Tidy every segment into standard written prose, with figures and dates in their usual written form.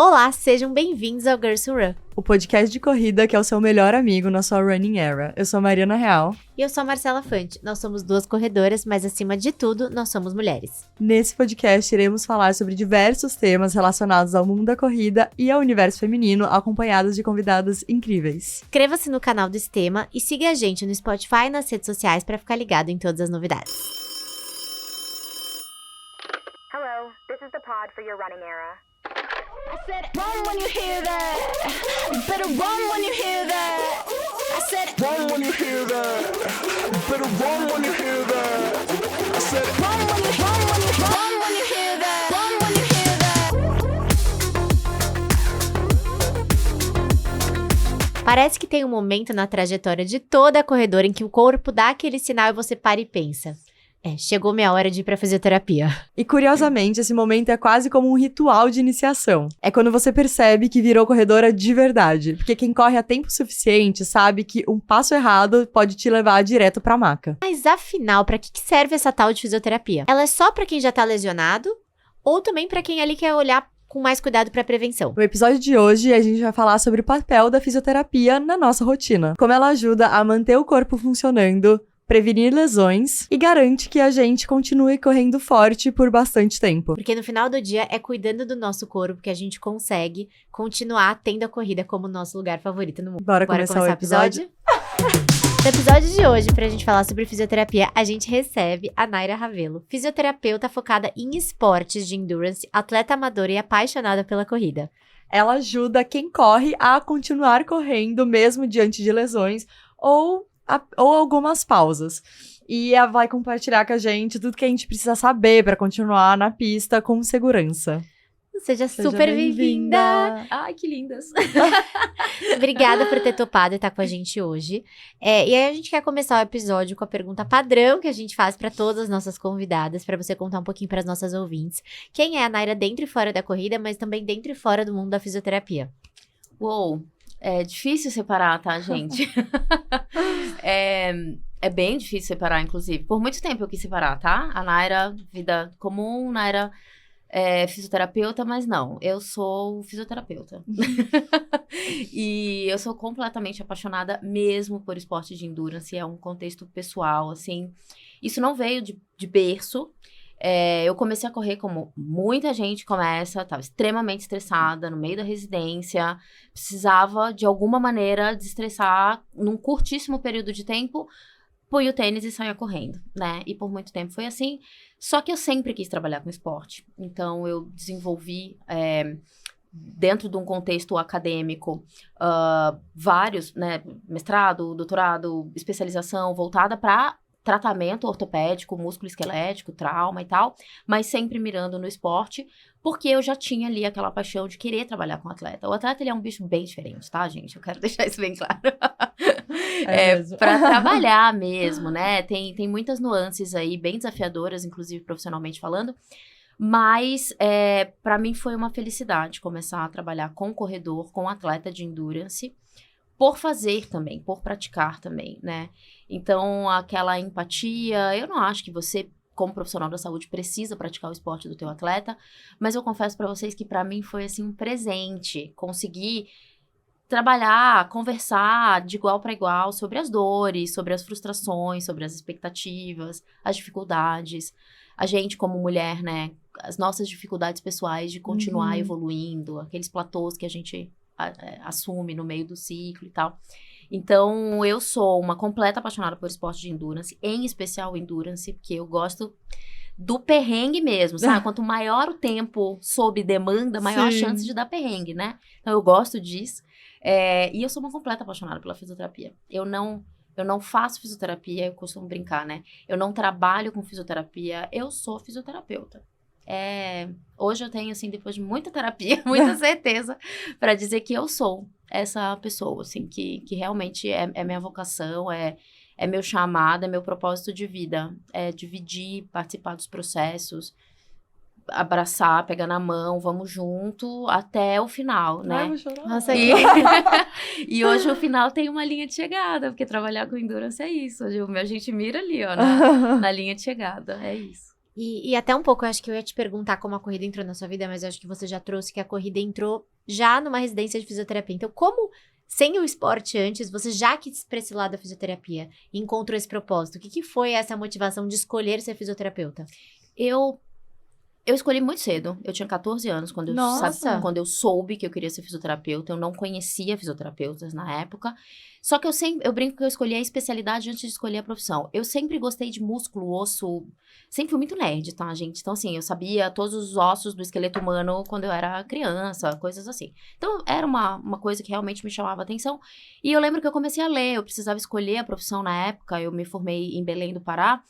Olá, sejam bem-vindos ao Girls Who Run. O podcast de corrida que é o seu melhor amigo na sua running era. Eu sou a Mariana Real. E eu sou a Marcela Fante. Nós somos duas corredoras, mas acima de tudo, nós somos mulheres. Nesse podcast, iremos falar sobre diversos temas relacionados ao mundo da corrida e ao universo feminino, acompanhados de convidadas incríveis. Inscreva-se no canal do Estema e siga a gente no Spotify e nas redes sociais para ficar ligado em todas as novidades. Hello, this is the pod for your running era. I said, run when you hear that. You better run when you hear that. I said, Run when you hear that. You better run when you hear that. I said, run when you hear that. Run when you hear that. Parece que tem um momento na trajetória de toda corredora em que o corpo dá aquele sinal e você para e pensa: chegou minha hora de ir pra fisioterapia. E curiosamente, esse momento é quase como um ritual de iniciação. É quando você percebe que virou corredora de verdade. Porque quem corre há tempo suficiente sabe que um passo errado pode te levar direto pra maca. Mas afinal, pra que serve essa tal de fisioterapia? Ela é só pra quem já tá lesionado ou também pra quem ali quer olhar com mais cuidado pra prevenção? No episódio de hoje, a gente vai falar sobre o papel da fisioterapia na nossa rotina. Como ela ajuda a manter o corpo funcionando, prevenir lesões e garante que a gente continue correndo forte por bastante tempo. Porque no final do dia é cuidando do nosso corpo que a gente consegue continuar tendo a corrida como nosso lugar favorito no mundo. Bora começar o episódio? No episódio de hoje, pra gente falar sobre fisioterapia, a gente recebe a Naira Ravelo, fisioterapeuta focada em esportes de endurance, atleta amadora e apaixonada pela corrida. Ela ajuda quem corre a continuar correndo mesmo diante de lesões ou algumas pausas. E ela vai compartilhar com a gente tudo que a gente precisa saber para continuar na pista com segurança. Seja super bem-vinda! Ai, que lindas! Obrigada por ter topado e estar com a gente hoje. E aí a gente quer começar o episódio com a pergunta padrão que a gente faz para todas as nossas convidadas, para você contar um pouquinho para as nossas ouvintes. Quem é a Naira dentro e fora da corrida, mas também dentro e fora do mundo da fisioterapia? Uou, é difícil separar, tá, gente? É bem difícil separar, inclusive. Por muito tempo eu quis separar, tá? A Naira, vida comum, Naira fisioterapeuta, mas não, eu sou fisioterapeuta. E eu sou completamente apaixonada mesmo por esporte de endurance, é um contexto pessoal, assim. Isso não veio de berço. Eu comecei a correr como muita gente começa, estava extremamente estressada no meio da residência, precisava de alguma maneira desestressar num curtíssimo período de tempo, põe o tênis e saia correndo, né? E por muito tempo foi assim, só que eu sempre quis trabalhar com esporte, então eu desenvolvi dentro de um contexto acadêmico vários, né, mestrado, doutorado, especialização voltada para tratamento ortopédico, músculo esquelético, trauma e tal, mas sempre mirando no esporte, porque eu já tinha ali aquela paixão de querer trabalhar com atleta. O atleta, ele é um bicho bem diferente, tá, gente? Eu quero deixar isso bem claro. Para trabalhar mesmo, né? Tem muitas nuances aí, bem desafiadoras, inclusive profissionalmente falando, mas para mim foi uma felicidade começar a trabalhar com corredor, com atleta de endurance, por fazer também, por praticar também, né? Então, aquela empatia, eu não acho que você, como profissional da saúde, precisa praticar o esporte do teu atleta, mas eu confesso pra vocês que pra mim foi, assim, um presente conseguir trabalhar, conversar de igual para igual sobre as dores, sobre as frustrações, sobre as expectativas, as dificuldades. A gente, como mulher, né, as nossas dificuldades pessoais de continuar evoluindo, aqueles platôs que a gente assume no meio do ciclo e tal. Então, eu sou uma completa apaixonada por esporte de endurance, em especial endurance, porque eu gosto do perrengue mesmo, sabe? Quanto maior o tempo sob demanda, maior a chance de dar perrengue, né? Então, eu gosto disso. E eu sou uma completa apaixonada pela fisioterapia. Eu não faço fisioterapia, eu costumo brincar, né? Eu não trabalho com fisioterapia, eu sou fisioterapeuta. Hoje eu tenho, assim, depois de muita terapia, muita certeza para dizer que eu sou essa pessoa, assim, que realmente é minha vocação, é meu chamado, é meu propósito de vida. É dividir, participar dos processos, abraçar, pegar na mão, vamos junto até o final, né? Vou chorar. Nossa, E hoje o final tem uma linha de chegada, porque trabalhar com endurance é isso. Hoje a gente mira ali, ó, na linha de chegada, é isso. E até um pouco, eu acho que eu ia te perguntar como a corrida entrou na sua vida, mas eu acho que você já trouxe que a corrida entrou já numa residência de fisioterapia. Então, como, sem o esporte antes, você já quis pra esse lado da fisioterapia e encontrou esse propósito? O que foi essa motivação de escolher ser fisioterapeuta? Eu escolhi muito cedo. Eu tinha 14 anos quando Nossa! quando eu soube que eu queria ser fisioterapeuta. Eu não conhecia fisioterapeutas na época. Só que eu brinco que eu escolhi a especialidade antes de escolher a profissão. Eu sempre gostei de músculo, osso. Sempre fui muito nerd, tá, gente? Então, assim, eu sabia todos os ossos do esqueleto humano quando eu era criança, coisas assim. Então, era uma coisa que realmente me chamava a atenção. E eu lembro que eu comecei a ler. Eu precisava escolher a profissão na época. Eu me formei em Belém do Pará.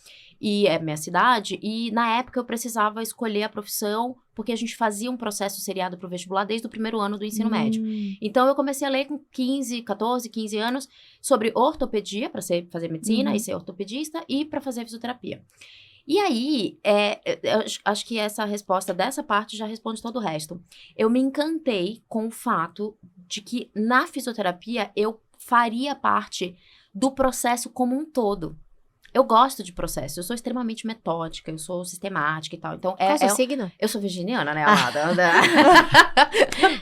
E é minha cidade, e na época eu precisava escolher a profissão, porque a gente fazia um processo seriado pro vestibular desde o primeiro ano do ensino médio. Então eu comecei a ler com 14, 15 anos sobre ortopedia, para fazer medicina e ser ortopedista, e para fazer fisioterapia. E aí, eu acho que essa resposta dessa parte já responde todo o resto. Eu me encantei com o fato de que na fisioterapia eu faria parte do processo como um todo. Eu gosto de processo, eu sou extremamente metódica, eu sou sistemática e tal. Então, Qual é o seu signo? eu sou virginiana, né, amada?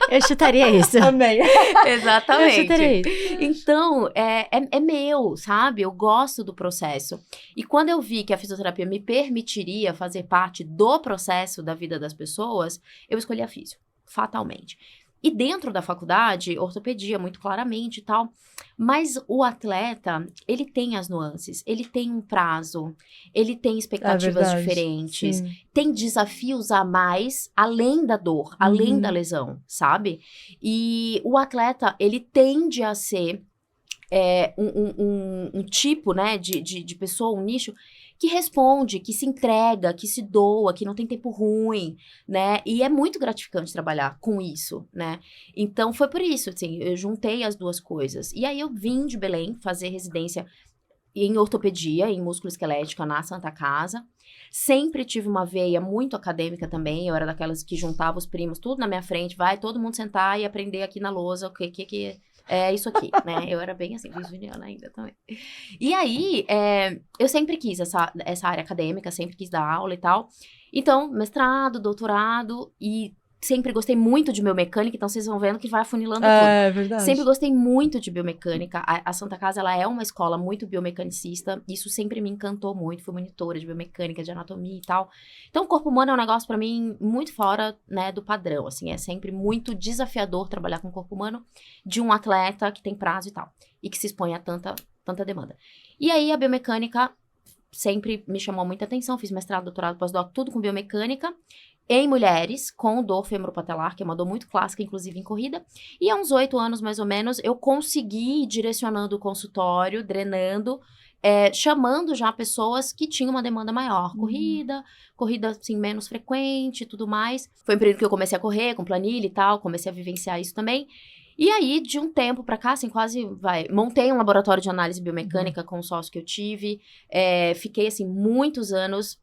Eu chutaria isso. Amei. Exatamente. Eu chutaria isso. Então, é meu, sabe? Eu gosto do processo. E quando eu vi que a fisioterapia me permitiria fazer parte do processo da vida das pessoas, eu escolhi a fisio, fatalmente. E dentro da faculdade, ortopedia, muito claramente e tal. Mas o atleta, ele tem as nuances, ele tem um prazo, ele tem expectativas diferentes, Sim. tem desafios a mais, além da dor, além da lesão, sabe? E o atleta, ele tende a ser um tipo, né, de pessoa, um nicho, que responde, que se entrega, que se doa, que não tem tempo ruim, né? E é muito gratificante trabalhar com isso, né? Então, foi por isso, assim, eu juntei as duas coisas. E aí, eu vim de Belém fazer residência em ortopedia, em músculo-esquelética, na Santa Casa. Sempre tive uma veia muito acadêmica também. Eu era daquelas que juntava os primos tudo na minha frente. Vai todo mundo sentar e aprender aqui na lousa o que é isso aqui, né? Eu era bem assim, virginiana ainda também. E aí, eu sempre quis essa área acadêmica, sempre quis dar aula e tal. Então, mestrado, doutorado, e sempre gostei muito de biomecânica, então vocês vão vendo que vai afunilando tudo. É verdade. Sempre gostei muito de biomecânica. A Santa Casa, ela é uma escola muito biomecanicista. Isso sempre me encantou muito. Fui monitora de biomecânica, de anatomia e tal. Então, o corpo humano é um negócio pra mim muito fora, né, do padrão, assim. É sempre muito desafiador trabalhar com o corpo humano de um atleta que tem prazo e tal. E que se expõe a tanta demanda. E aí, a biomecânica sempre me chamou muita atenção. Fiz mestrado, doutorado, pós-doc, tudo com biomecânica. Em mulheres, com dor femoropatelar, que é uma dor muito clássica, inclusive em corrida. E há uns 8 anos, mais ou menos, eu consegui ir direcionando o consultório, drenando, chamando já pessoas que tinham uma demanda maior. Corrida, assim, menos frequente e tudo mais. Foi um período que eu comecei a correr com planilha e tal, comecei a vivenciar isso também. E aí, de um tempo pra cá, assim, montei um laboratório de análise biomecânica com o sócio que eu tive. Fiquei, assim, muitos anos.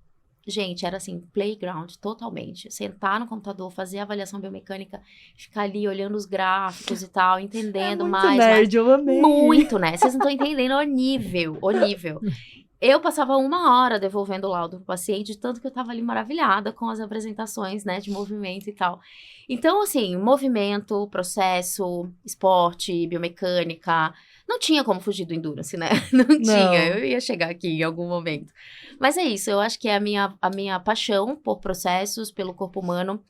Gente, era assim, playground, totalmente. Sentar no computador, fazer a avaliação biomecânica, ficar ali olhando os gráficos e tal, entendendo muito mais. nerd, eu amei. Muito, né? Vocês não estão entendendo o nível. Eu passava 1 hora devolvendo o laudo pro paciente, de tanto que eu tava ali maravilhada com as apresentações, né, de movimento e tal. Então, assim, movimento, processo, esporte, biomecânica, não tinha como fugir do endurance, né? Não tinha, eu ia chegar aqui em algum momento. Mas é isso, eu acho que é a minha paixão por processos, pelo corpo humano,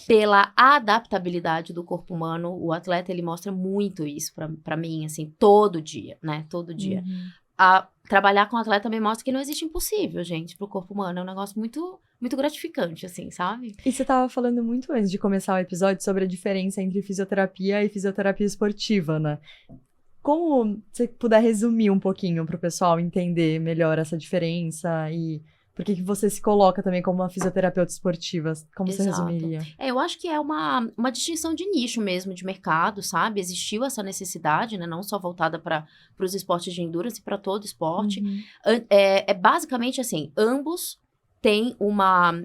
pela adaptabilidade do corpo humano. O atleta, ele mostra muito isso pra mim, assim, todo dia, né? Todo dia. Trabalhar com atleta também mostra que não existe impossível, gente, pro corpo humano. É um negócio muito, muito gratificante, assim, sabe? E você tava falando muito antes de começar o episódio sobre a diferença entre fisioterapia e fisioterapia esportiva, né? Como você puder resumir um pouquinho pro pessoal entender melhor essa diferença e por que você se coloca também como uma fisioterapeuta esportiva? Como você Exato. resumiria? Eu acho que é uma distinção de nicho mesmo, de mercado, sabe? Existiu essa necessidade, né? Não só voltada para os esportes de endurance, para todo esporte. Basicamente assim, ambos têm uma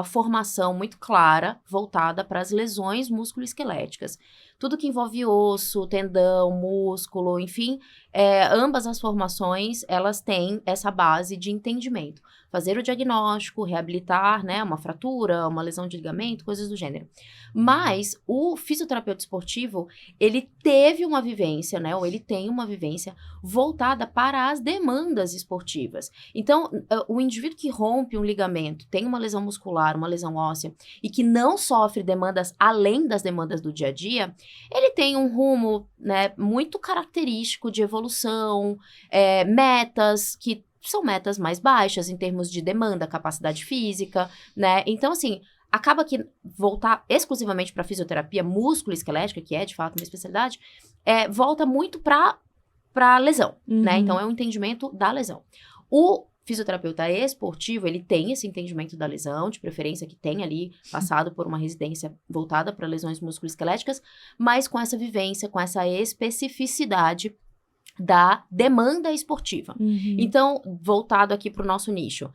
formação muito clara voltada para as lesões musculoesqueléticas. Tudo que envolve osso, tendão, músculo, enfim, ambas as formações, elas têm essa base de entendimento. fazer o diagnóstico, reabilitar, né, uma fratura, uma lesão de ligamento, coisas do gênero. Mas o fisioterapeuta esportivo, ele teve uma vivência, né, ou ele tem uma vivência voltada para as demandas esportivas. Então, o indivíduo que rompe um ligamento, tem uma lesão muscular, uma lesão óssea, e que não sofre demandas além das demandas do dia a dia, ele tem um rumo, né, muito característico de evolução, metas que são metas mais baixas em termos de demanda, capacidade física, né? Então, assim, acaba que voltar exclusivamente para fisioterapia músculo-esquelética, que é de fato uma especialidade, volta muito para lesão, né? Então, é um entendimento da lesão. O fisioterapeuta esportivo, ele tem esse entendimento da lesão, de preferência que tenha ali passado por uma residência voltada para lesões musculoesqueléticas, mas com essa vivência, com essa especificidade da demanda esportiva. Então, voltado aqui para o nosso nicho,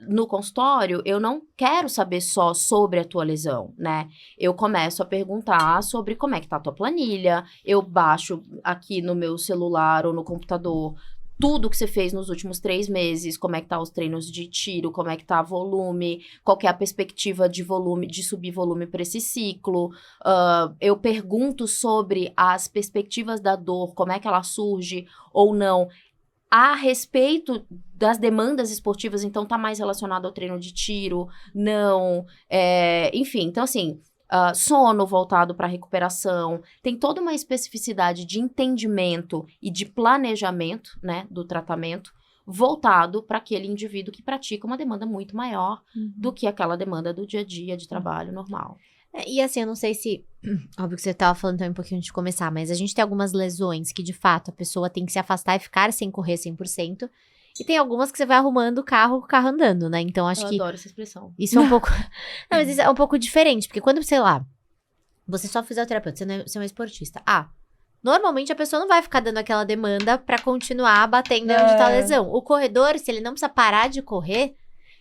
no consultório, eu não quero saber só sobre a tua lesão, né? Eu começo a perguntar sobre como é que tá a tua planilha, eu baixo aqui no meu celular ou no computador tudo que você fez nos últimos 3 meses, como é que tá os treinos de tiro, como é que tá volume, qual que é a perspectiva de volume, de subir volume para esse ciclo. Eu pergunto sobre as perspectivas da dor, como é que ela surge ou não, a respeito das demandas esportivas, então tá mais relacionado ao treino de tiro, não, enfim, então assim, sono voltado para recuperação, tem toda uma especificidade de entendimento e de planejamento, né, do tratamento, voltado para aquele indivíduo que pratica uma demanda muito maior do que aquela demanda do dia a dia de trabalho normal. E assim, eu não sei se... Óbvio que você estava falando também um pouquinho antes de começar, mas a gente tem algumas lesões que, de fato, a pessoa tem que se afastar e ficar sem correr 100%. E tem algumas que você vai arrumando o carro andando, né? Então, acho que... Eu adoro essa expressão. Isso é um pouco... Não, mas isso é um pouco diferente. Porque quando, sei lá, você só fisioterapeuta, você é um esportista. Normalmente a pessoa não vai ficar dando aquela demanda pra continuar batendo onde tá a lesão. O corredor, se ele não precisa parar de correr,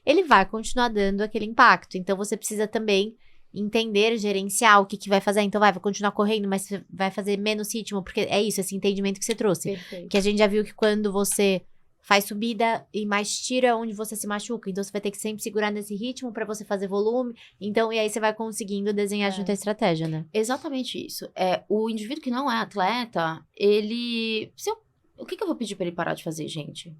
ele vai continuar dando aquele impacto. Então, você precisa também entender, gerenciar o que vai fazer. Então, vai continuar correndo, mas você vai fazer menos ritmo. Porque é isso, esse entendimento que você trouxe. Perfeito. Que a gente já viu que quando você faz subida e mais tiro é onde você se machuca. Então, você vai ter que sempre segurar nesse ritmo pra você fazer volume. Então, e aí você vai conseguindo desenhar junto a estratégia, né? Exatamente isso. O indivíduo que não é atleta, ele... O que eu vou pedir pra ele parar de fazer, gente?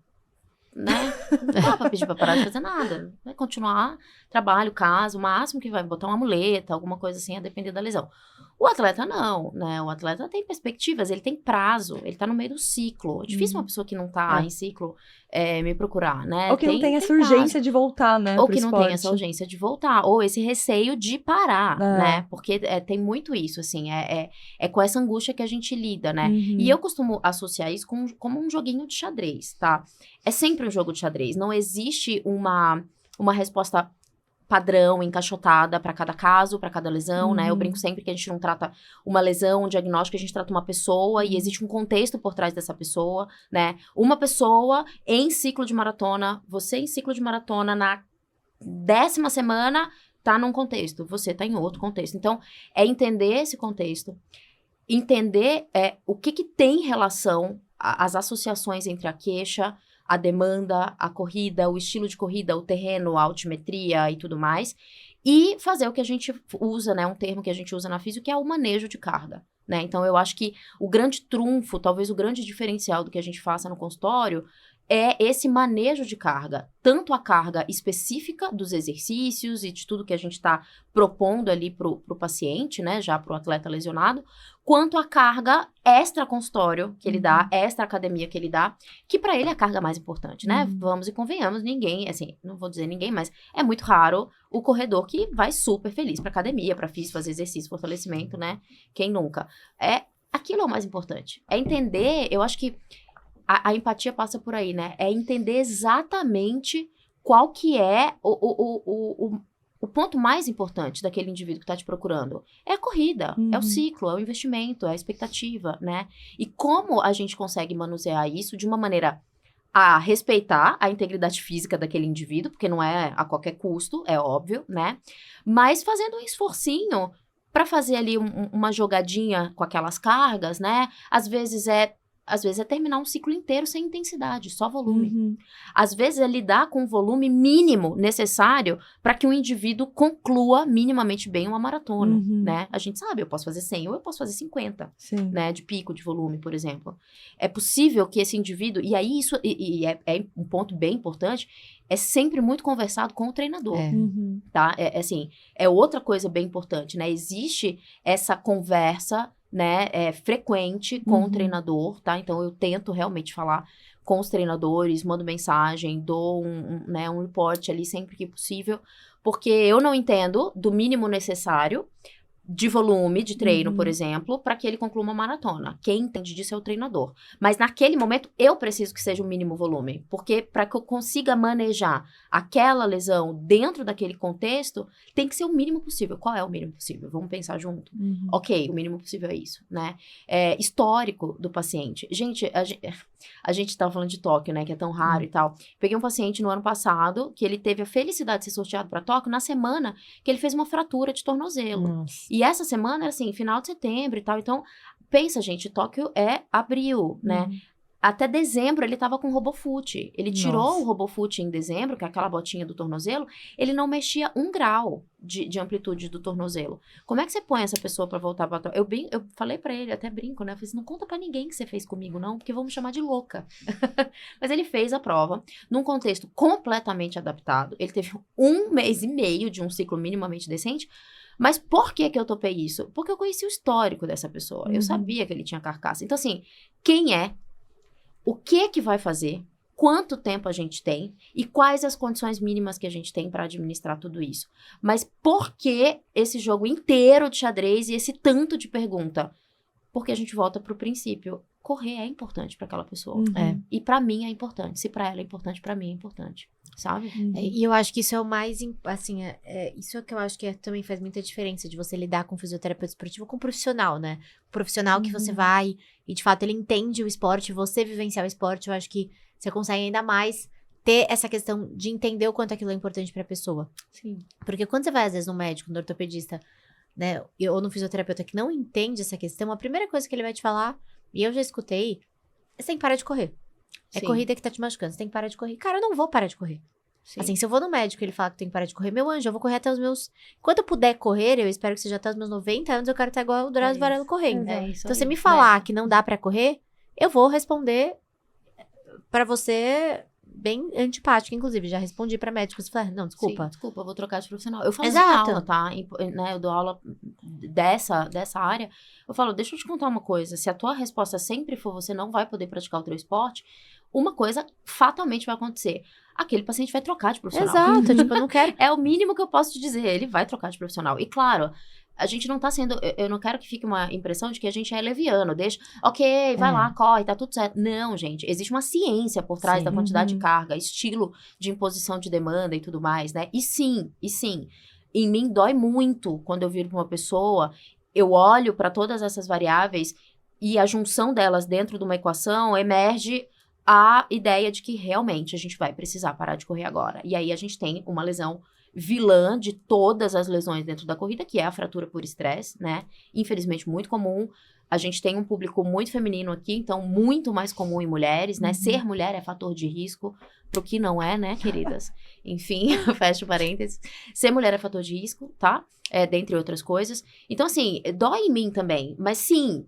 Né? Não dá pra pedir pra parar de fazer nada. Vai continuar, trabalho, casa, o máximo que vai botar uma muleta, alguma coisa assim, a depender da lesão. O atleta não, né? O atleta tem perspectivas, ele tem prazo, ele tá no meio do ciclo. É difícil uma pessoa que não tá em ciclo me procurar, né? Ou que não tem essa urgência de voltar, né? Ou que não tem essa urgência de voltar, ou esse receio de parar, né? Porque tem muito isso, assim, é com essa angústia que a gente lida, né? E eu costumo associar isso como um joguinho de xadrez, tá? É sempre um jogo de xadrez, não existe uma resposta padrão, encaixotada para cada caso, para cada lesão, né? Eu brinco sempre que a gente não trata uma lesão, um diagnóstico, a gente trata uma pessoa e existe um contexto por trás dessa pessoa, né? Uma pessoa em ciclo de maratona, você em ciclo de maratona na 10ª semana tá num contexto, você tá em outro contexto. Então, é entender esse contexto, entender o que tem relação, as associações entre a queixa, a demanda, a corrida, o estilo de corrida, o terreno, a altimetria e tudo mais. E fazer o que a gente usa, né? Um termo que a gente usa na física, que é o manejo de carga, né? Então, eu acho que o grande trunfo, talvez o grande diferencial do que a gente faça no consultório é esse manejo de carga. Tanto a carga específica dos exercícios e de tudo que a gente está propondo ali pro paciente, né? Já pro atleta lesionado, quanto a carga extra-consultório que ele dá, extra-academia que ele dá, que para ele é a carga mais importante, né? Vamos e convenhamos, ninguém, assim, não vou dizer ninguém, mas é muito raro o corredor que vai super feliz pra academia, pra física, fazer exercício, fortalecimento, né? Quem nunca? Aquilo é o mais importante. É entender, eu acho que a empatia passa por aí, né? É entender exatamente qual que é o ponto mais importante daquele indivíduo que está te procurando. É a corrida, é o ciclo, é o investimento, é a expectativa, né? E como a gente consegue manusear isso de uma maneira a respeitar a integridade física daquele indivíduo, porque não é a qualquer custo, é óbvio, né? Mas fazendo um esforcinho para fazer ali uma jogadinha com aquelas cargas, né? Às vezes às vezes, é terminar um ciclo inteiro sem intensidade, só volume. Uhum. Às vezes, é lidar com o volume mínimo necessário para que um indivíduo conclua minimamente bem uma maratona, Uhum. né? A gente sabe, eu posso fazer 100 ou eu posso fazer 50, Sim. né? De pico de volume, por exemplo. É possível que esse indivíduo... E aí, isso é um ponto bem importante, é sempre muito conversado com o treinador. É. Uhum. Tá? Assim, é outra coisa bem importante, né? Existe essa conversa, né, frequente com o treinador, tá? Então, eu tento realmente falar com os treinadores, mando mensagem, dou um report ali sempre que possível, porque eu não entendo do mínimo necessário de volume de treino, por exemplo, para que ele conclua uma maratona. Quem entende disso é o treinador. Mas naquele momento, eu preciso que seja o mínimo volume, porque para que eu consiga manejar aquela lesão dentro daquele contexto, tem que ser o mínimo possível. Qual é o mínimo possível? Vamos pensar junto. Uhum. Ok, o mínimo possível é isso, né? Histórico do paciente. Gente, a gente tava falando de Tóquio, né? Que é tão raro e tal. Peguei um paciente no ano passado, que ele teve a felicidade de ser sorteado para Tóquio, na semana que ele fez uma fratura de tornozelo. Nossa. E essa semana era assim, final de setembro e tal. Então, pensa, gente, Tóquio é abril, né? Até dezembro ele tava com RoboFoot. Ele tirou Nossa. o RoboFoot em dezembro, que é aquela botinha do tornozelo, ele não mexia 1 grau de amplitude do tornozelo. Como é que você põe essa pessoa pra voltar pra Tóquio? Eu falei pra ele, até brinco, né? Eu falei assim, não conta pra ninguém que você fez comigo, não, porque vão me chamar de louca. Mas ele fez a prova num contexto completamente adaptado. Ele teve 1 mês e meio de um ciclo minimamente decente. Mas por que eu topei isso? Porque eu conheci o histórico dessa pessoa. Eu sabia que ele tinha carcaça. Então, assim, quem é? O que vai fazer? Quanto tempo a gente tem? E quais as condições mínimas que a gente tem para administrar tudo isso? Mas por que esse jogo inteiro de xadrez e esse tanto de pergunta? Porque a gente volta pro princípio. Correr é importante para aquela pessoa. E para mim é importante. Se para ela é importante, para mim é importante. Sabe? E eu acho que isso é o mais, assim, isso é que eu acho que também faz muita diferença de você lidar com o fisioterapeuta esportivo com o profissional, né? O profissional que você vai e, de fato, ele entende o esporte, você vivenciar o esporte, eu acho que você consegue ainda mais ter essa questão de entender o quanto aquilo é importante pra pessoa. Sim. Porque quando você vai, às vezes, no médico, no ortopedista, né, ou no fisioterapeuta que não entende essa questão, a primeira coisa que ele vai te falar, e eu já escutei, é você tem que parar de correr. É Sim. corrida que tá te machucando, você tem que parar de correr. Cara, eu não vou parar de correr. Sim. Assim, se eu vou no médico e ele fala que tem que parar de correr, meu anjo, eu vou correr até os meus... Enquanto eu puder correr, eu espero que seja até os meus 90 anos, eu quero estar igual o Drauzio Varela correndo. É isso Então, aí. você me falar que não dá pra correr, eu vou responder pra você bem antipática, inclusive. Já respondi pra médicos, falei, não, desculpa. Sim, desculpa, eu vou trocar de profissional. Eu faço Exato. aula, tá? Né, eu dou aula dessa área. Eu falo, deixa eu te contar uma coisa. Se a tua resposta sempre for você não vai poder praticar o teu esporte, uma coisa fatalmente vai acontecer. Aquele paciente vai trocar de profissional. Exato, tipo, eu não quero... É o mínimo que eu posso te dizer. Ele vai trocar de profissional. E claro, a gente não tá sendo... Eu não quero que fique uma impressão de que a gente é leviano. Deixa, ok, vai lá, corre, tá tudo certo. Não, gente. Existe uma ciência por trás Sim. da quantidade de carga, estilo de imposição de demanda e tudo mais, né? E sim, em mim dói muito quando eu viro pra uma pessoa, eu olho pra todas essas variáveis e a junção delas dentro de uma equação emerge a ideia de que realmente a gente vai precisar parar de correr agora. E aí a gente tem uma lesão vilã de todas as lesões dentro da corrida, que é a fratura por estresse, né? Infelizmente, muito comum. A gente tem um público muito feminino aqui, então muito mais comum em mulheres, né? Ser mulher é fator de risco, pro que não é, né, queridas? Enfim, fecho parênteses. Ser mulher é fator de risco, tá? Dentre outras coisas. Então, assim, dói em mim também. Mas sim,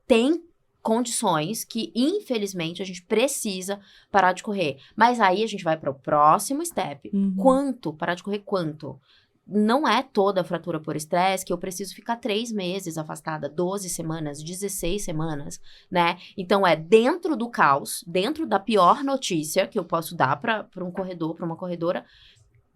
tem condições que, infelizmente, a gente precisa parar de correr. Mas aí a gente vai para o próximo step. Quanto? Parar de correr quanto? Não é toda a fratura por estresse que eu preciso ficar 3 meses afastada, 12 semanas, 16 semanas, né? Então, dentro do caos, dentro da pior notícia que eu posso dar para um corredor, para uma corredora,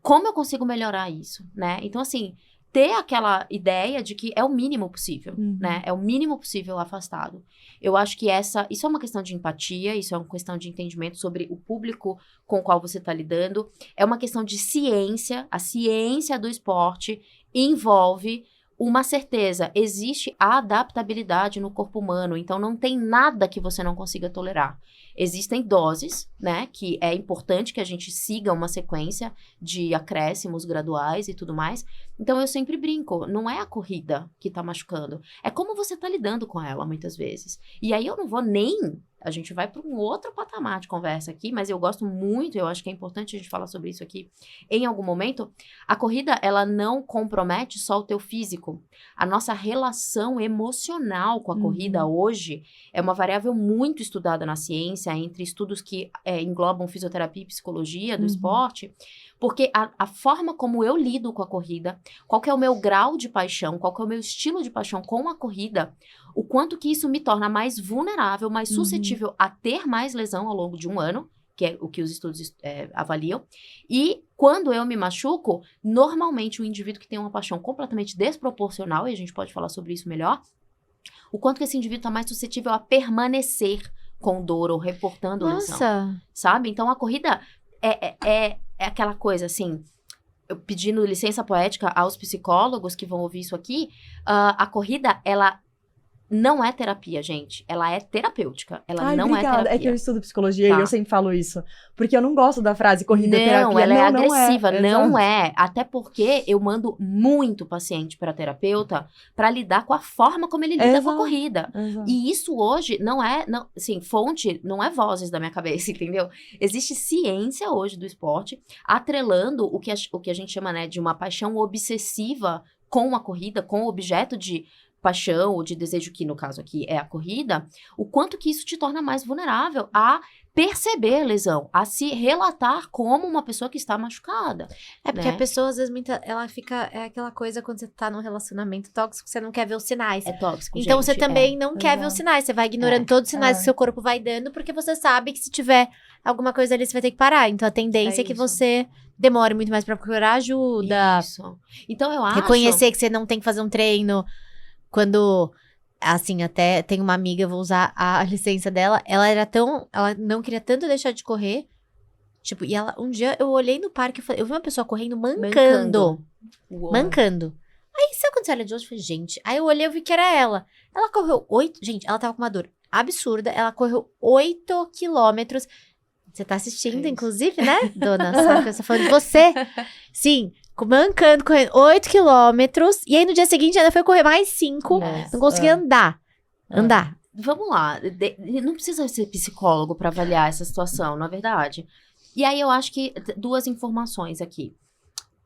como eu consigo melhorar isso, né? Então, assim, ter aquela ideia de que é o mínimo possível, né? É o mínimo possível afastado. Eu acho que isso é uma questão de empatia, isso é uma questão de entendimento sobre o público com o qual você está lidando. É uma questão de ciência. A ciência do esporte envolve uma certeza. Existe a adaptabilidade no corpo humano, então não tem nada que você não consiga tolerar. Existem doses, né, que é importante que a gente siga uma sequência de acréscimos graduais e tudo mais. Então, eu sempre brinco, não é a corrida que tá machucando, é como você tá lidando com ela, muitas vezes. E aí, eu não vou nem, a gente vai para um outro patamar de conversa aqui, mas eu gosto muito, eu acho que é importante a gente falar sobre isso aqui em algum momento. A corrida, ela não compromete só o teu físico. A nossa relação emocional com a corrida hoje é uma variável muito estudada na ciência, entre estudos que englobam fisioterapia e psicologia do esporte, porque a forma como eu lido com a corrida, qual que é o meu grau de paixão, qual que é o meu estilo de paixão com a corrida, o quanto que isso me torna mais vulnerável, mais suscetível a ter mais lesão ao longo de um ano, que é o que os estudos avaliam. E quando eu me machuco, normalmente o indivíduo que tem uma paixão completamente desproporcional, e a gente pode falar sobre isso melhor, o quanto que esse indivíduo está mais suscetível a permanecer com dor ou reportando lesão. Nossa. Sabe? Então, a corrida é aquela coisa, assim, eu pedindo licença poética aos psicólogos que vão ouvir isso aqui, a corrida, ela não é terapia, gente. Ela é terapêutica. Ela não obrigada. é terapia. É que eu estudo psicologia Tá. e eu sempre falo isso. Porque eu não gosto da frase corrida é terapia. Não, ela é não agressiva, não Exato. é. Até porque eu mando muito paciente para terapeuta para lidar com a forma como ele lida com a Exato. corrida. Exato. E isso hoje não é, assim, fonte, não é vozes da minha cabeça, entendeu? Existe ciência hoje do esporte atrelando o que a gente chama, né, de uma paixão obsessiva com a corrida, com o objeto de paixão ou de desejo, que no caso aqui é a corrida, o quanto que isso te torna mais vulnerável a perceber a lesão, a se relatar como uma pessoa que está machucada. É porque né? a pessoa, às vezes, ela fica... É aquela coisa quando você tá num relacionamento tóxico, você não quer ver os sinais. É tóxico, Então, gente, você também não quer ver os Exato. sinais. Você vai ignorando todos os sinais que seu corpo vai dando, porque você sabe que se tiver alguma coisa ali, você vai ter que parar. Então, a tendência é que isso. você demore muito mais pra procurar ajuda. Isso. Então, eu acho... Reconhecer que você não tem que fazer um treino. Quando, assim, até tem uma amiga, eu vou usar a licença dela, ela não queria tanto deixar de correr, tipo, e ela, um dia eu olhei no parque, eu vi uma pessoa correndo mancando. Uou. Mancando. Aí, sabe quando você olha de hoje? Eu falei, gente, aí eu olhei e vi que era ela. Ela correu 8, gente, ela tava com uma dor absurda, ela correu 8 quilômetros. Você tá assistindo, isso. inclusive, né, dona? Sabe que eu tô falando de você? Sim, mancando, correndo 8 quilômetros. E aí, no dia seguinte, ela foi correr mais 5. Nossa. Não conseguia andar. Andar. Vamos lá, não precisa ser psicólogo para avaliar essa situação, não é verdade? E aí eu acho que 2 informações aqui.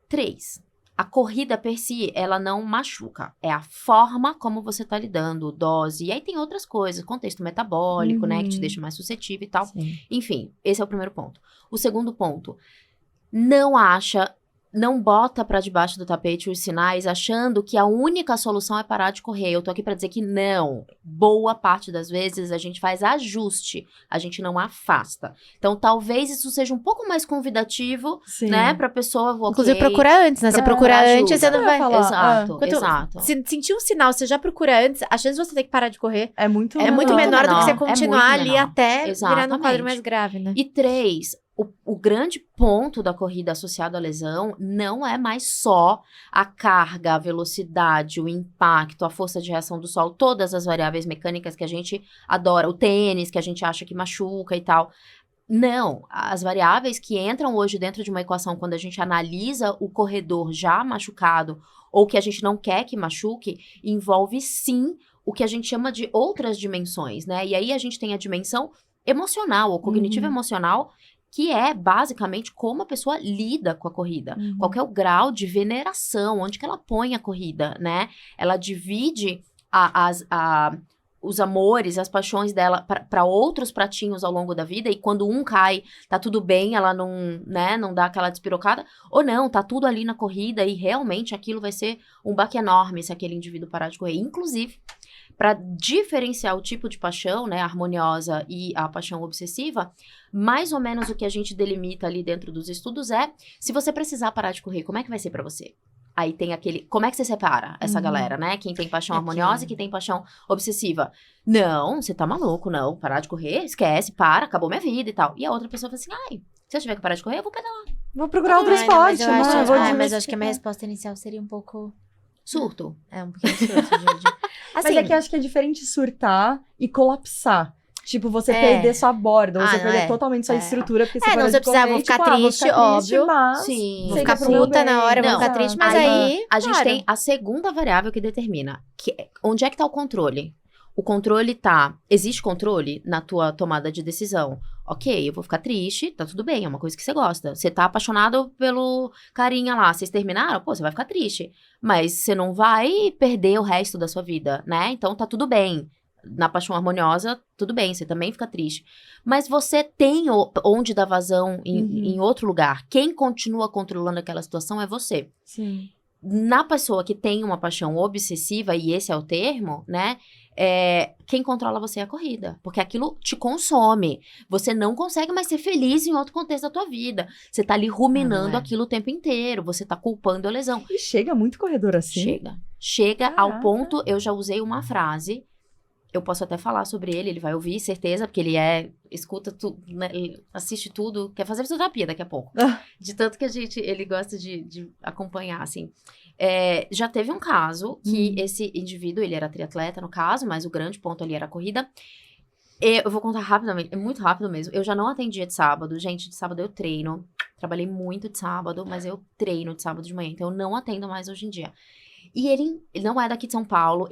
3. A corrida per si, ela não machuca. É a forma como você tá lidando, dose. E aí tem outras coisas, contexto metabólico, né, que te deixa mais suscetível e tal. Sim. Enfim, esse é o primeiro ponto. O segundo ponto, não bota pra debaixo do tapete os sinais achando que a única solução é parar de correr. Eu tô aqui pra dizer que não. Boa parte das vezes a gente faz ajuste, a gente não afasta. Então, talvez isso seja um pouco mais convidativo, Sim. né, pra pessoa... ok, Inclusive, procura antes, né? Você Pra procura procurar antes, você ajuda. não vai... falar. Exato, Quando- exato. Se sentir um sinal, você já procura antes, a chance de você ter que parar de correr É muito é muito menor do que você menor, é continuar muito ali menor. até virar num Exatamente. quadro mais grave, né? E 3, o grande ponto da corrida associado à lesão não é mais só a carga, a velocidade, o impacto, a força de reação do solo, todas as variáveis mecânicas que a gente adora, o tênis que a gente acha que machuca e tal. Não, as variáveis que entram hoje dentro de uma equação quando a gente analisa o corredor já machucado ou que a gente não quer que machuque, envolve sim o que a gente chama de outras dimensões, né? E aí a gente tem a dimensão emocional ou cognitiva emocional, que é basicamente como a pessoa lida com a corrida. Qual que é o grau de veneração, onde que ela põe a corrida, né? Ela divide os amores, as paixões dela para outros pratinhos ao longo da vida, e quando um cai, tá tudo bem, ela não dá aquela despirocada, ou não, tá tudo ali na corrida e realmente aquilo vai ser um baque enorme se aquele indivíduo parar de correr. Inclusive, para diferenciar o tipo de paixão, né, harmoniosa e a paixão obsessiva, mais ou menos o que a gente delimita ali dentro dos estudos é, se você precisar parar de correr, como é que vai ser para você? Aí tem aquele, como é que você separa essa galera, né? Quem tem paixão harmoniosa e quem tem paixão obsessiva. Não, você tá maluco, não. Parar de correr, esquece, acabou minha vida e tal. E a outra pessoa fala assim, ai, se eu tiver que parar de correr, eu vou pedalar. Vou procurar outro Ai, não, esporte, mas eu acho, né? Vou mas eu acho que a minha diversificar. resposta inicial seria um pouco... Surto. É, um pouquinho surto, gente. Mas Assim, é que acho que é diferente surtar e colapsar. Tipo, você É. perder sua borda, você não perder é. totalmente sua estrutura, porque você não, parou você de precisa, correr, vou ficar tipo, triste, óbvio. mas Sim. Vou sei ficar que é pro meu puta na bem. hora, vou Não, ficar triste, mas aí, aí... A gente claro. tem a segunda variável que determina onde é que tá o controle. O controle existe controle na tua tomada de decisão. Ok, eu vou ficar triste, tá tudo bem, é uma coisa que você gosta. Você tá apaixonado pelo carinha lá, vocês terminaram? Pô, você vai ficar triste. Mas você não vai perder o resto da sua vida, né? Então tá tudo bem. Na paixão harmoniosa, tudo bem, você também fica triste. Mas você tem onde dar vazão em outro lugar. Quem continua controlando aquela situação é você. Sim. Na pessoa que tem uma paixão obsessiva, e esse é o termo, né? Quem controla você é a corrida. Porque aquilo te consome. Você não consegue mais ser feliz em outro contexto da tua vida. Você tá ali ruminando aquilo o tempo inteiro. Você tá culpando a lesão. E chega muito corredor assim? Chega ao Caraca. ponto, eu já usei uma frase. Eu posso até falar sobre ele vai ouvir, certeza, porque ele escuta tudo, né, assiste tudo, quer fazer fisioterapia daqui a pouco. De tanto que ele gosta de acompanhar, assim. Já teve um caso que esse indivíduo, ele era triatleta no caso, mas o grande ponto ali era a corrida. Eu vou contar rapidamente, é muito rápido mesmo. Eu já não atendia de sábado, gente, de sábado eu treino. Trabalhei muito de sábado, mas eu treino de sábado de manhã, então eu não atendo mais hoje em dia. E ele não é daqui de São Paulo,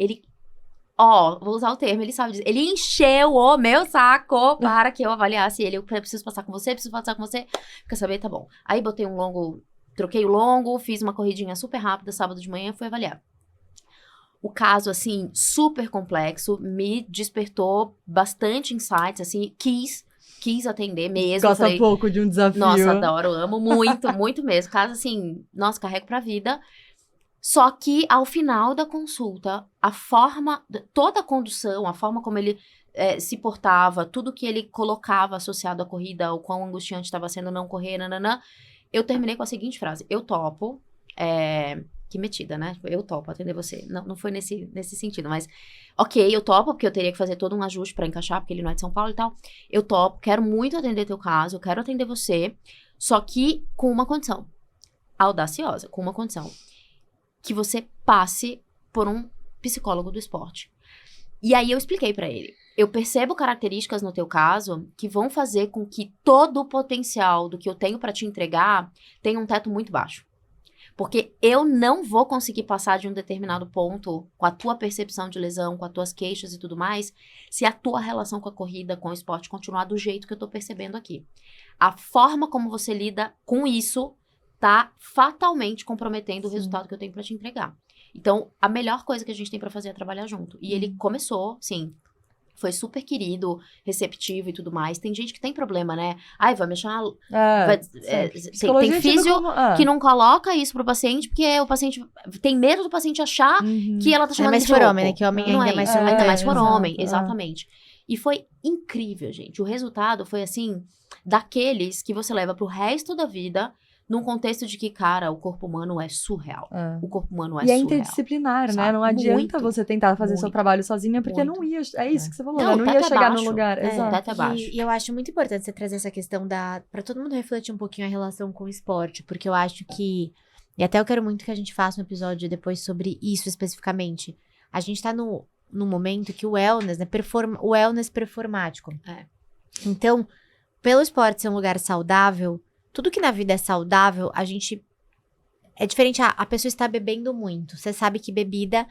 vou usar o termo, ele sabe disso. Ele encheu o meu saco para que eu avaliasse ele. Eu preciso passar com você, Quer saber? Tá bom. Aí botei troquei o longo, fiz uma corridinha super rápida sábado de manhã e fui avaliar. O caso, assim, super complexo, me despertou bastante insights, assim, quis atender mesmo. Gosta pouco de um desafio. Nossa, adoro, amo muito, muito mesmo. Caso, assim, nossa, carrego pra vida. Só que, ao final da consulta, toda a condução, a forma como ele se portava, tudo que ele colocava associado à corrida, o quão angustiante estava sendo não correr, nananã, eu terminei com a seguinte frase: eu topo, que metida, né? Eu topo atender você. Não foi nesse sentido, mas ok, eu topo, porque eu teria que fazer todo um ajuste pra encaixar, porque ele não é de São Paulo e tal. Eu topo, quero muito atender teu caso, eu quero atender você, só que com uma condição. Audaciosa, com uma condição. Que você passe por um psicólogo do esporte. E aí eu expliquei pra ele. Eu percebo características no teu caso que vão fazer com que todo o potencial do que eu tenho pra te entregar tenha um teto muito baixo. Porque eu não vou conseguir passar de um determinado ponto com a tua percepção de lesão, com as tuas queixas e tudo mais, se a tua relação com a corrida, com o esporte continuar do jeito que eu tô percebendo aqui. A forma como você lida com isso tá fatalmente comprometendo o resultado que eu tenho pra te entregar. Então, a melhor coisa que a gente tem pra fazer é trabalhar junto. E ele começou, sim, foi super querido, receptivo e tudo mais. Tem gente que tem problema, né? Vai me chamar... Tem físio que não coloca isso pro paciente, porque o paciente tem medo do paciente achar que ela tá chamando mais de por louco. homem, né? Que homem Não ainda é é mais isso, ainda mais por exato, homem, exatamente. E foi incrível, gente. O resultado foi, assim, daqueles que você leva pro resto da vida, num contexto de que, cara, o corpo humano é surreal. O corpo humano é E é surreal. interdisciplinar, né? Sabe? Não adianta Muito, você tentar fazer seu muito, trabalho sozinha, porque muito. não ia... É isso que você falou, Não, né? o Não teto ia é chegar no baixo. lugar. Exato. teto é baixo. E eu acho muito importante você trazer essa questão pra todo mundo refletir um pouquinho a relação com o esporte, porque eu acho que, e até eu quero muito que a gente faça um episódio depois sobre isso especificamente. A gente tá num momento que o wellness, né, o wellness performático. Então, pelo esporte ser um lugar saudável, tudo que na vida é saudável, é diferente. A pessoa está bebendo muito. Você sabe que bebida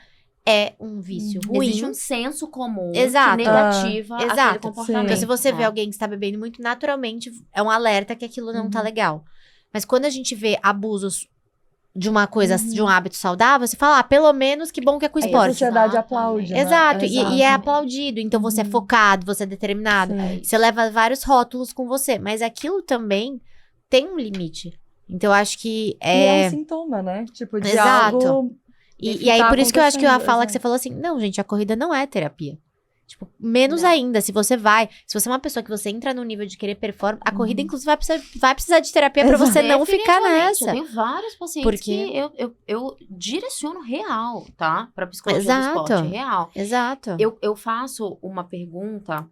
é um vício ruim. Existe um senso comum Exato. que negativa aquele Exato. comportamento. Então, se você vê alguém que está bebendo muito, naturalmente é um alerta que aquilo não tá legal. Mas quando a gente vê abusos de uma coisa, de um hábito saudável, você fala, pelo menos que bom que é com o A esporte. sociedade aplaude, né? Exato, e é aplaudido. Então você é focado, você é determinado. Sim. Você leva vários rótulos com você. Mas aquilo também tem um limite. Então eu acho que E é um sintoma, né? Tipo, de Exato. algo... E aí, tá por isso que eu acho que a acontecendo, fala que exato. você falou assim, não, gente, a corrida não é terapia. Tipo, menos ainda, se você é uma pessoa que você entra no nível de querer performance, a corrida, inclusive, vai precisar de terapia pra você não ficar Definitivamente. nessa. Eu tenho vários pacientes Porque- que eu direciono real, tá? Pra psicologia Exato. do esporte, real. Exato. Eu faço uma pergunta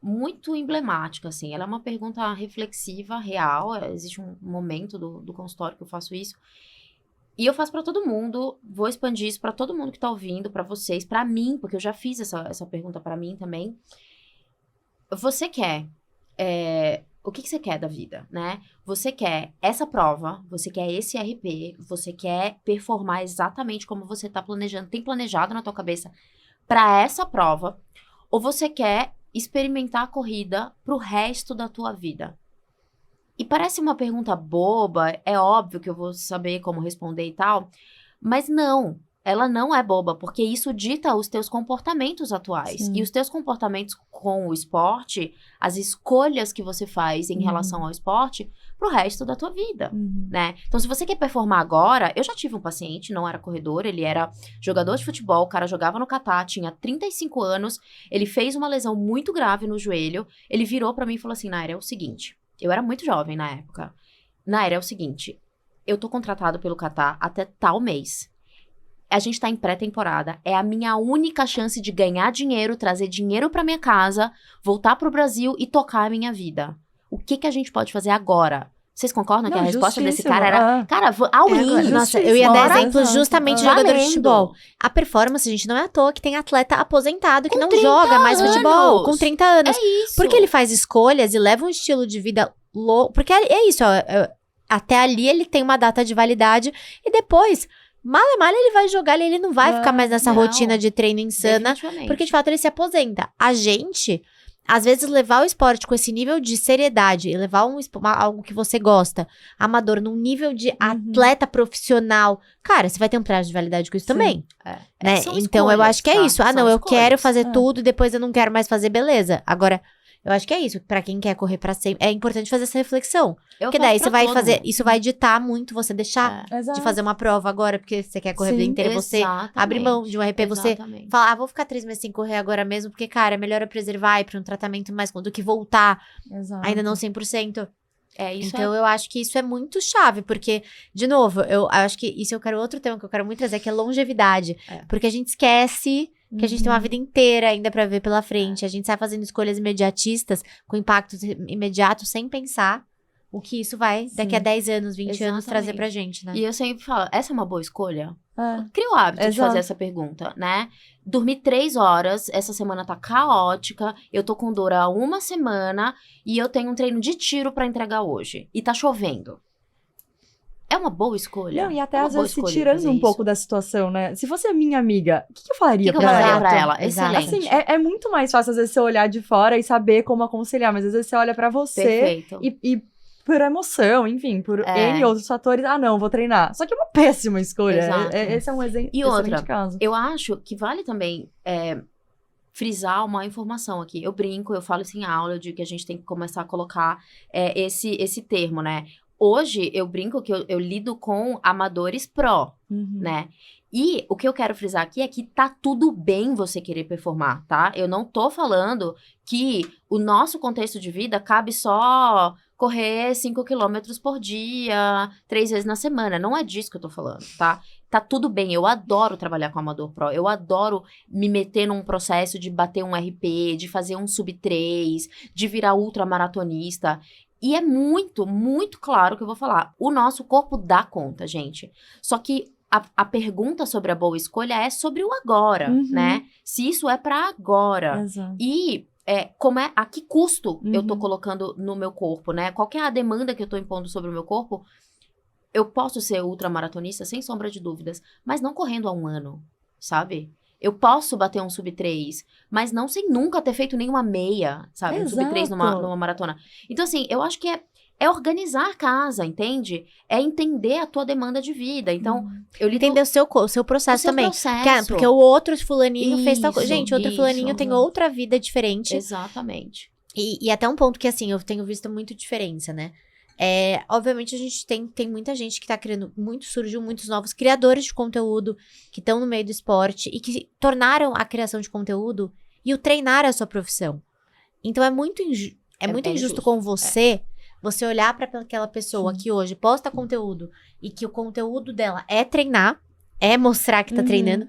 muito emblemática, assim. Ela é uma pergunta reflexiva, real. Existe um momento do consultório que eu faço isso. E eu faço pra todo mundo, vou expandir isso pra todo mundo que tá ouvindo, pra vocês, pra mim, porque eu já fiz essa pergunta pra mim também. Você quer, o que você quer da vida, né? Você quer essa prova, você quer esse RP, você quer performar exatamente como você tá planejando, tem planejado na tua cabeça pra essa prova, ou você quer experimentar a corrida pro resto da tua vida? E parece uma pergunta boba, é óbvio que eu vou saber como responder e tal, mas não, ela não é boba, porque isso dita os teus comportamentos atuais. Sim. E os teus comportamentos com o esporte, as escolhas que você faz em relação ao esporte, pro resto da tua vida, né? Então, se você quer performar agora, eu já tive um paciente, não era corredor, ele era jogador de futebol, o cara jogava no Catar, tinha 35 anos, ele fez uma lesão muito grave no joelho, ele virou pra mim e falou assim, Naira, é o seguinte, eu era muito jovem na época, Naira, é o seguinte, eu tô contratado pelo Catar até tal mês, a gente tá em pré-temporada, é a minha única chance de ganhar dinheiro, trazer dinheiro pra minha casa, voltar pro Brasil e tocar a minha vida. O que a gente pode fazer agora? Vocês concordam que a resposta desse cara era... Cara, all-in. Nossa, eu ia dar Bora. exemplo justamente de jogador de futebol. A performance, gente, não é à toa que tem atleta aposentado que Com não 30 joga mais futebol anos. com 30 anos. É isso. Porque ele faz escolhas e leva um estilo de vida louco. Porque é isso, ó, até ali ele tem uma data de validade e depois, mal ele vai jogar, ele não vai ficar mais nessa não. rotina de treino insana, Definitivamente. porque de fato ele se aposenta. A gente, às vezes, levar o esporte com esse nível de seriedade e levar algo que você gosta, amador, num nível de atleta profissional, cara, você vai ter um prazo de validade com isso também. Né? São Então eu escolhas, acho que é tá? isso. Ah, São não, eu escolhas. quero fazer tudo e depois eu não quero mais fazer, beleza. Agora, eu acho que é isso. Pra quem quer correr pra sempre, é importante fazer essa reflexão. Eu Porque faço daí pra você vai todo fazer, mundo. isso vai ditar muito você deixar de fazer uma prova agora, porque você quer correr a vida Sim, inteira, você abre mão de um RP, você Exatamente. fala, vou ficar 3 meses sem correr agora mesmo, porque, cara, é melhor eu preservar e ir pra um tratamento mais do que voltar, ainda não 100%. É isso. Então, eu acho que isso é muito chave, porque, de novo, eu acho que isso eu quero outro tema que eu quero muito trazer, que é longevidade. Porque a gente esquece que a gente tem uma vida inteira ainda pra ver pela frente. A gente sai fazendo escolhas imediatistas, com impactos imediatos, sem pensar o que isso vai, daqui a 10 anos, 20 anos, trazer pra gente, né? E eu sempre falo, essa é uma boa escolha? Cria o hábito de fazer essa pergunta, né? Dormi 3 horas, essa semana tá caótica, eu tô com dor há 1 semana e eu tenho um treino de tiro pra entregar hoje. E tá chovendo. É uma boa escolha? Não, e até É uma às boa vezes se escolha tirando fazer um isso. pouco da situação, né? Se fosse a minha amiga, o que eu falaria O que eu pra falaria ela? pra ela? Exato. Excelente. Assim, é muito mais fácil, às vezes, você olhar de fora e saber como aconselhar, mas às vezes você olha pra você Perfeito. e por emoção, enfim, por N outros fatores, não, vou treinar. Só que é uma péssima escolha. Exato. Esse é um exemplo E excelente outra, caso. eu acho que vale também frisar uma informação aqui. Eu brinco, eu falo isso em aula, eu digo que a gente tem que começar a colocar esse termo, né? Hoje, eu brinco que eu lido com amadores pró, né? E o que eu quero frisar aqui é que tá tudo bem você querer performar, tá? Eu não tô falando que o nosso contexto de vida cabe só correr 5 quilômetros por dia, 3 vezes na semana. Não é disso que eu tô falando, tá? Tá tudo bem, eu adoro trabalhar com amador pro, eu adoro me meter num processo de bater um RP, de fazer um sub-3, de virar ultramaratonista. E é muito, muito claro que eu vou falar. O nosso corpo dá conta, gente. Só que a pergunta sobre a boa escolha é sobre o agora, né? Se isso é pra agora. Exato. E a que custo eu tô colocando no meu corpo, né? Qual que é a demanda que eu tô impondo sobre o meu corpo? Eu posso ser ultramaratonista, sem sombra de dúvidas, mas não correndo há 1 ano, sabe? Eu posso bater um sub-3, mas não sem nunca ter feito nenhuma meia, sabe? Um sub-3 numa maratona. Então, assim, eu acho que é organizar a casa, entende? É entender a tua demanda de vida. Então, eu lido... Entender o seu processo também. Processo. Porque o outro fulaninho fez tal coisa. Isso, Gente, outro fulaninho tem outra vida diferente. Exatamente. E até um ponto que, assim, eu tenho visto muito diferença, né? Obviamente, a gente tem muita gente que tá criando, surgiu muitos novos criadores de conteúdo que estão no meio do esporte e que tornaram a criação de conteúdo e o treinar a sua profissão. Então, é muito injusto com você olhar pra aquela pessoa que hoje posta conteúdo e que o conteúdo dela é treinar, é mostrar que tá treinando,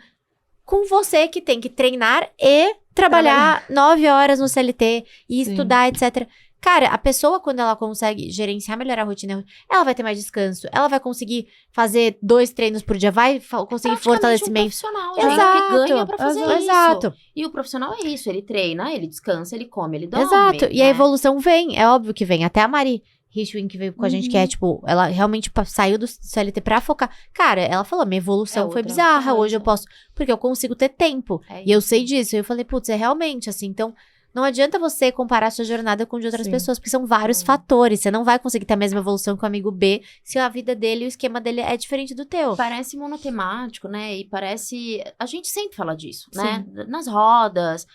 com você que tem que treinar e trabalhar 9 horas no CLT e estudar, etc. Cara, a pessoa, quando ela consegue gerenciar melhor a rotina, ela vai ter mais descanso, ela vai conseguir fazer 2 treinos por dia, vai conseguir fortalecimento. Um profissional, gente, que ganha pra fazer isso. Exato. E o profissional é isso, ele treina, ele descansa, ele come, ele dorme. Exato. E a né? evolução vem, é óbvio que vem. Até a Mari, Hirschwing, que veio com a gente, que é, tipo, ela realmente saiu do CLT pra focar. Cara, ela falou, minha evolução É foi outra bizarra, coisa. hoje eu posso, porque eu consigo ter tempo. É E eu isso. sei disso. E eu falei, putz, é realmente assim, então... Não adianta você comparar a sua jornada com de outras Sim. pessoas, porque são vários fatores. Você não vai conseguir ter a mesma evolução que o amigo B se a vida dele e o esquema dele é diferente do teu. Parece monotemático, né? E parece... A gente sempre fala disso, né? Nas rodas.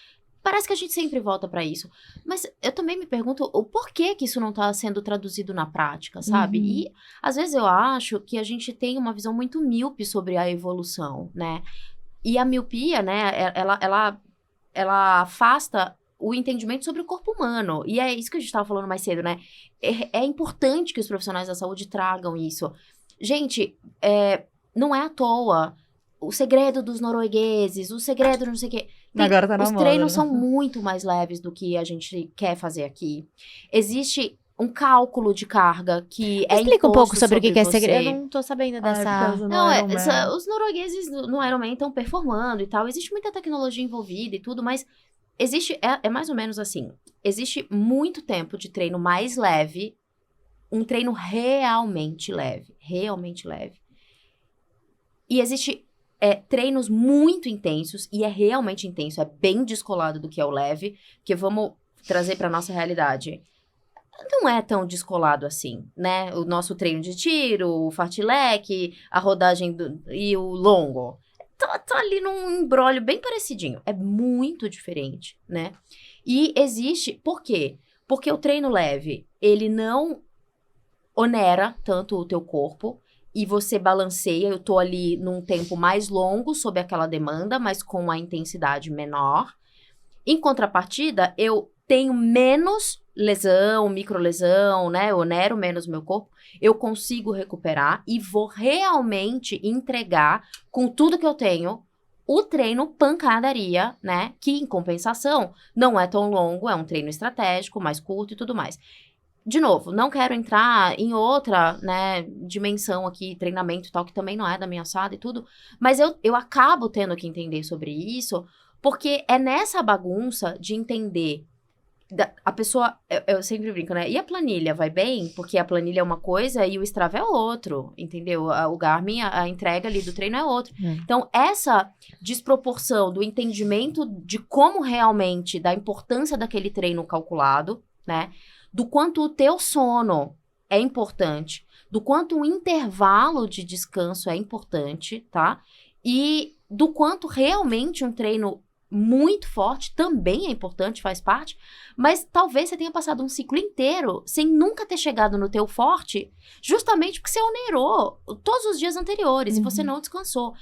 Parece que a gente sempre volta pra isso. Mas eu também me pergunto o porquê que isso não tá sendo traduzido na prática, sabe? Uhum. E às vezes eu acho que a gente tem uma visão muito míope sobre a evolução, né? E a miopia, né? Ela afasta o entendimento sobre o corpo humano. E é isso que a gente estava falando mais cedo, né? É importante que os profissionais da saúde tragam isso. Gente, não é à toa. O segredo dos noruegueses, o segredo não sei o quê. Agora tá na Os moda, treinos né? são muito mais leves do que a gente quer fazer aqui. Existe um cálculo de carga que é Explica um pouco imposto sobre o que é você. segredo. Eu não tô sabendo Por dessa... causa do Não, Iron Man. os noruegueses no Iron Man estão performando e tal. Existe muita tecnologia envolvida e tudo, mas existe... É mais ou menos assim. Existe muito tempo de treino mais leve. Um treino realmente leve. Realmente leve. E existe treinos muito intensos. E é realmente intenso. É bem descolado do que é o leve. Que vamos trazer pra nossa realidade. Não é tão descolado assim, né? O nosso treino de tiro, o fartlek, a rodagem e o longo. Tá ali num imbróglio bem parecidinho. É muito diferente, né? E existe... Por quê? Porque o treino leve, ele não onera tanto o teu corpo e você balanceia. Eu tô ali num tempo mais longo sob aquela demanda, mas com a intensidade menor. Em contrapartida, eu tenho menos lesão, microlesão, né? Eu onero menos meu corpo. Eu consigo recuperar e vou realmente entregar com tudo que eu tenho o treino pancadaria, né? Que, em compensação, não é tão longo, é um treino estratégico, mais curto e tudo mais. De novo, não quero entrar em outra, né, dimensão aqui, treinamento e tal, que também não é da minha assada e tudo, mas eu acabo tendo que entender sobre isso, porque é nessa bagunça de entender a pessoa, eu sempre brinco, né? E a planilha vai bem? Porque a planilha é uma coisa e o Strava é outro, entendeu? O Garmin, a entrega ali do treino é outro. Então, essa desproporção do entendimento de como realmente, da importância daquele treino calculado, né? Do quanto o teu sono é importante, do quanto o intervalo de descanso é importante, tá? E do quanto realmente um treino muito forte também é importante, faz parte, mas talvez você tenha passado um ciclo inteiro sem nunca ter chegado no teu forte, justamente porque você onerou todos os dias anteriores e você não descansou.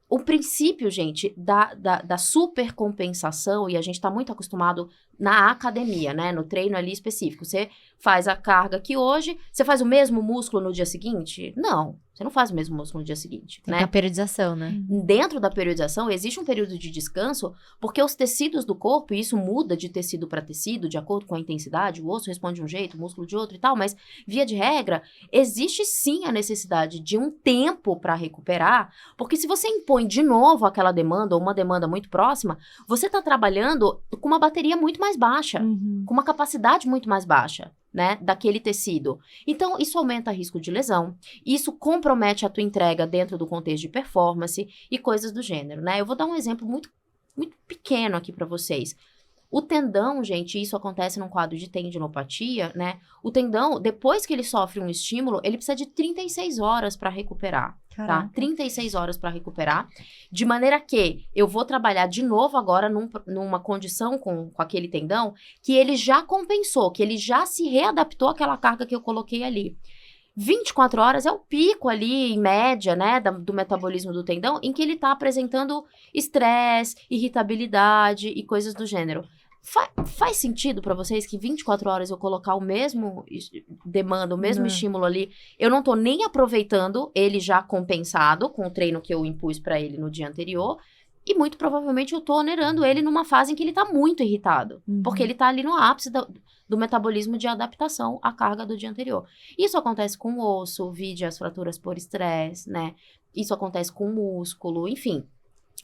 O princípio, gente, da supercompensação, e a gente tá muito acostumado na academia, né, no treino ali específico, você faz a carga aqui hoje, você faz o mesmo músculo no dia seguinte? Não, você não faz o mesmo músculo no dia seguinte, Tem né? uma periodização, né? Dentro da periodização, existe um período de descanso, porque os tecidos do corpo, e isso muda de tecido para tecido, de acordo com a intensidade, o osso responde de um jeito, o músculo de outro e tal, mas, via de regra, existe sim a necessidade de um tempo para recuperar, porque se você impõe de novo aquela demanda, ou uma demanda muito próxima, você está trabalhando com uma bateria muito mais baixa, com uma capacidade muito mais baixa, né, daquele tecido. Então, isso aumenta o risco de lesão, isso compromete a tua entrega dentro do contexto de performance e coisas do gênero, né? Eu vou dar um exemplo muito, muito pequeno aqui para vocês. O tendão, gente, isso acontece num quadro de tendinopatia, né? O tendão, depois que ele sofre um estímulo, ele precisa de 36 horas para recuperar, tá? 36 horas para recuperar, de maneira que eu vou trabalhar de novo agora numa condição com aquele tendão que ele já compensou, que ele já se readaptou àquela carga que eu coloquei ali. 24 horas é o pico ali, em média, né, do metabolismo do tendão, em que ele tá apresentando estresse, irritabilidade e coisas do gênero. Faz sentido pra vocês que 24 horas eu colocar o mesmo demanda, o mesmo estímulo ali, eu não tô nem aproveitando ele já compensado com o treino que eu impus pra ele no dia anterior, e muito provavelmente eu tô onerando ele numa fase em que ele tá muito irritado, porque ele tá ali no ápice do metabolismo de adaptação à carga do dia anterior. Isso acontece com o osso, vide as fraturas por estresse, né? Isso acontece com o músculo, enfim.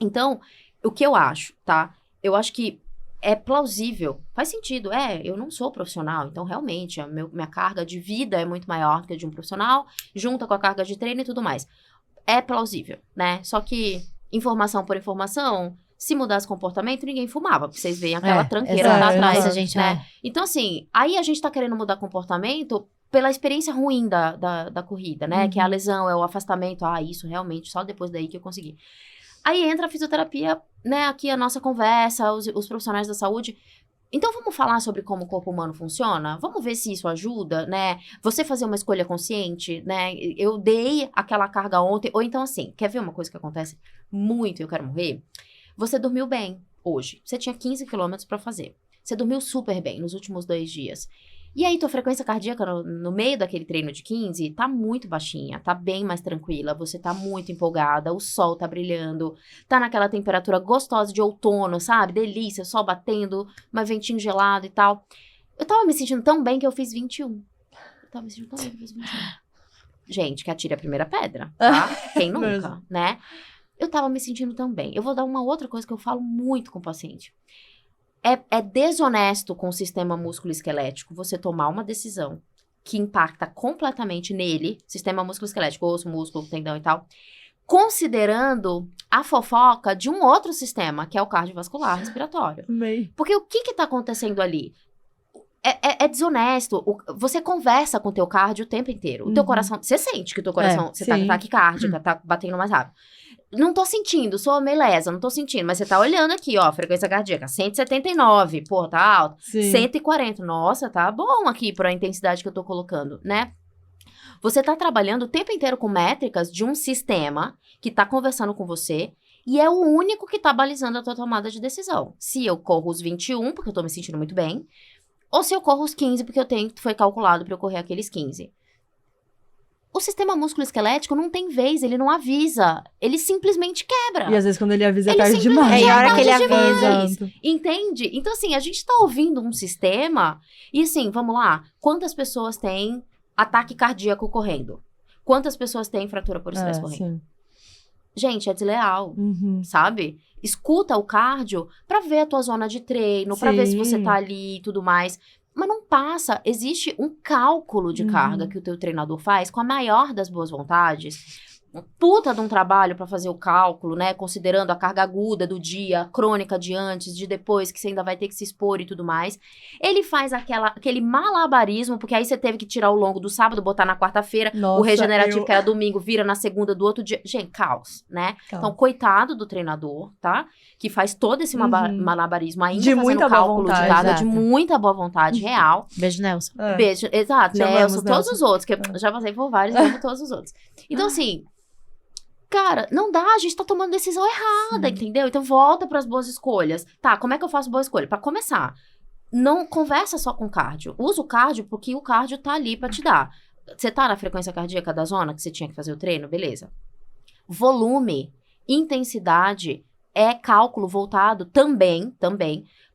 Então, o que eu acho, tá? Eu acho que é plausível, faz sentido, eu não sou profissional, então realmente minha carga de vida é muito maior do que a de um profissional, junta com a carga de treino e tudo mais. É plausível, né? Só que informação por informação, se mudasse comportamento, ninguém fumava, porque vocês veem aquela tranqueira lá atrás, Nossa, gente, né? Então, assim, aí a gente tá querendo mudar comportamento pela experiência ruim da corrida, né? Que é a lesão, é o afastamento, isso realmente, só depois daí que eu consegui. Aí entra a fisioterapia, né, aqui a nossa conversa, os profissionais da saúde. Então, vamos falar sobre como o corpo humano funciona? Vamos ver se isso ajuda, né? Você fazer uma escolha consciente, né? Eu dei aquela carga ontem. Ou então, assim, quer ver uma coisa que acontece muito e eu quero morrer? Você dormiu bem hoje. Você tinha 15 quilômetros pra fazer. Você dormiu super bem nos últimos 2 dias. E aí, tua frequência cardíaca no meio daquele treino de 15 tá muito baixinha, tá bem mais tranquila, você tá muito empolgada, o sol tá brilhando, tá naquela temperatura gostosa de outono, sabe? Delícia, sol batendo, mas ventinho gelado e tal. Eu tava me sentindo tão bem que eu fiz 21. Eu tava me sentindo tão bem que eu fiz 21. Gente, que atire a primeira pedra, tá? Quem nunca, né? Eu tava me sentindo tão bem. Eu vou dar uma outra coisa que eu falo muito com o paciente. É desonesto com o sistema músculo-esquelético você tomar uma decisão que impacta completamente nele, sistema músculo-esquelético, osso, músculo, tendão e tal, considerando a fofoca de um outro sistema, que é o cardiovascular respiratório. Porque o que tá acontecendo ali? É desonesto. Você conversa com o teu cardio o tempo inteiro. O teu coração... Você sente que o teu coração... Você tá taquicárdica, tá batendo mais rápido. Não tô sentindo, sou meio lesa, não tô sentindo. Mas você tá olhando aqui, ó, frequência cardíaca, 179, pô, tá alto. Sim. 140, nossa, tá bom aqui pra intensidade que eu tô colocando, né? Você tá trabalhando o tempo inteiro com métricas de um sistema que tá conversando com você e é o único que tá balizando a tua tomada de decisão. Se eu corro os 21, porque eu tô me sentindo muito bem, ou se eu corro os 15, porque foi calculado pra eu correr aqueles 15. O sistema músculo-esquelético não tem vez, ele não avisa. Ele simplesmente quebra. E às vezes quando ele avisa é tarde demais. É a hora que ele avisa. Entende? Então, assim, a gente tá ouvindo um sistema e, assim, vamos lá. Quantas pessoas têm ataque cardíaco correndo? Quantas pessoas têm fratura por estresse correndo? Sim. Gente, é desleal, sabe? Escuta o cardio pra ver a tua zona de treino, pra ver se você tá ali e tudo mais. Mas não passa, existe um cálculo de carga que o teu treinador faz com a maior das boas vontades. Puta de um trabalho pra fazer o cálculo, né? Considerando a carga aguda do dia, a crônica de antes, de depois, que você ainda vai ter que se expor e tudo mais. Ele faz aquele malabarismo, porque aí você teve que tirar o longo do sábado, botar na quarta-feira, o regenerativo que era domingo, vira na segunda do outro dia. Gente, caos, né? Então, coitado do treinador, tá? Que faz todo esse malabarismo ainda de fazendo cálculo de carga de muita boa vontade, real. Beijo, Nelson. Beijo, exato, Nelson, todos os outros, que eu já passei por vários, amo todos os outros. Então, assim... Cara, não dá, a gente tá tomando decisão errada, entendeu? Então volta pras boas escolhas. Tá, como é que eu faço boa escolha? Pra começar, não conversa só com o cardio. Usa o cardio porque o cardio tá ali pra te dar. Você tá na frequência cardíaca da zona que você tinha que fazer o treino? Beleza. Volume, intensidade é cálculo voltado também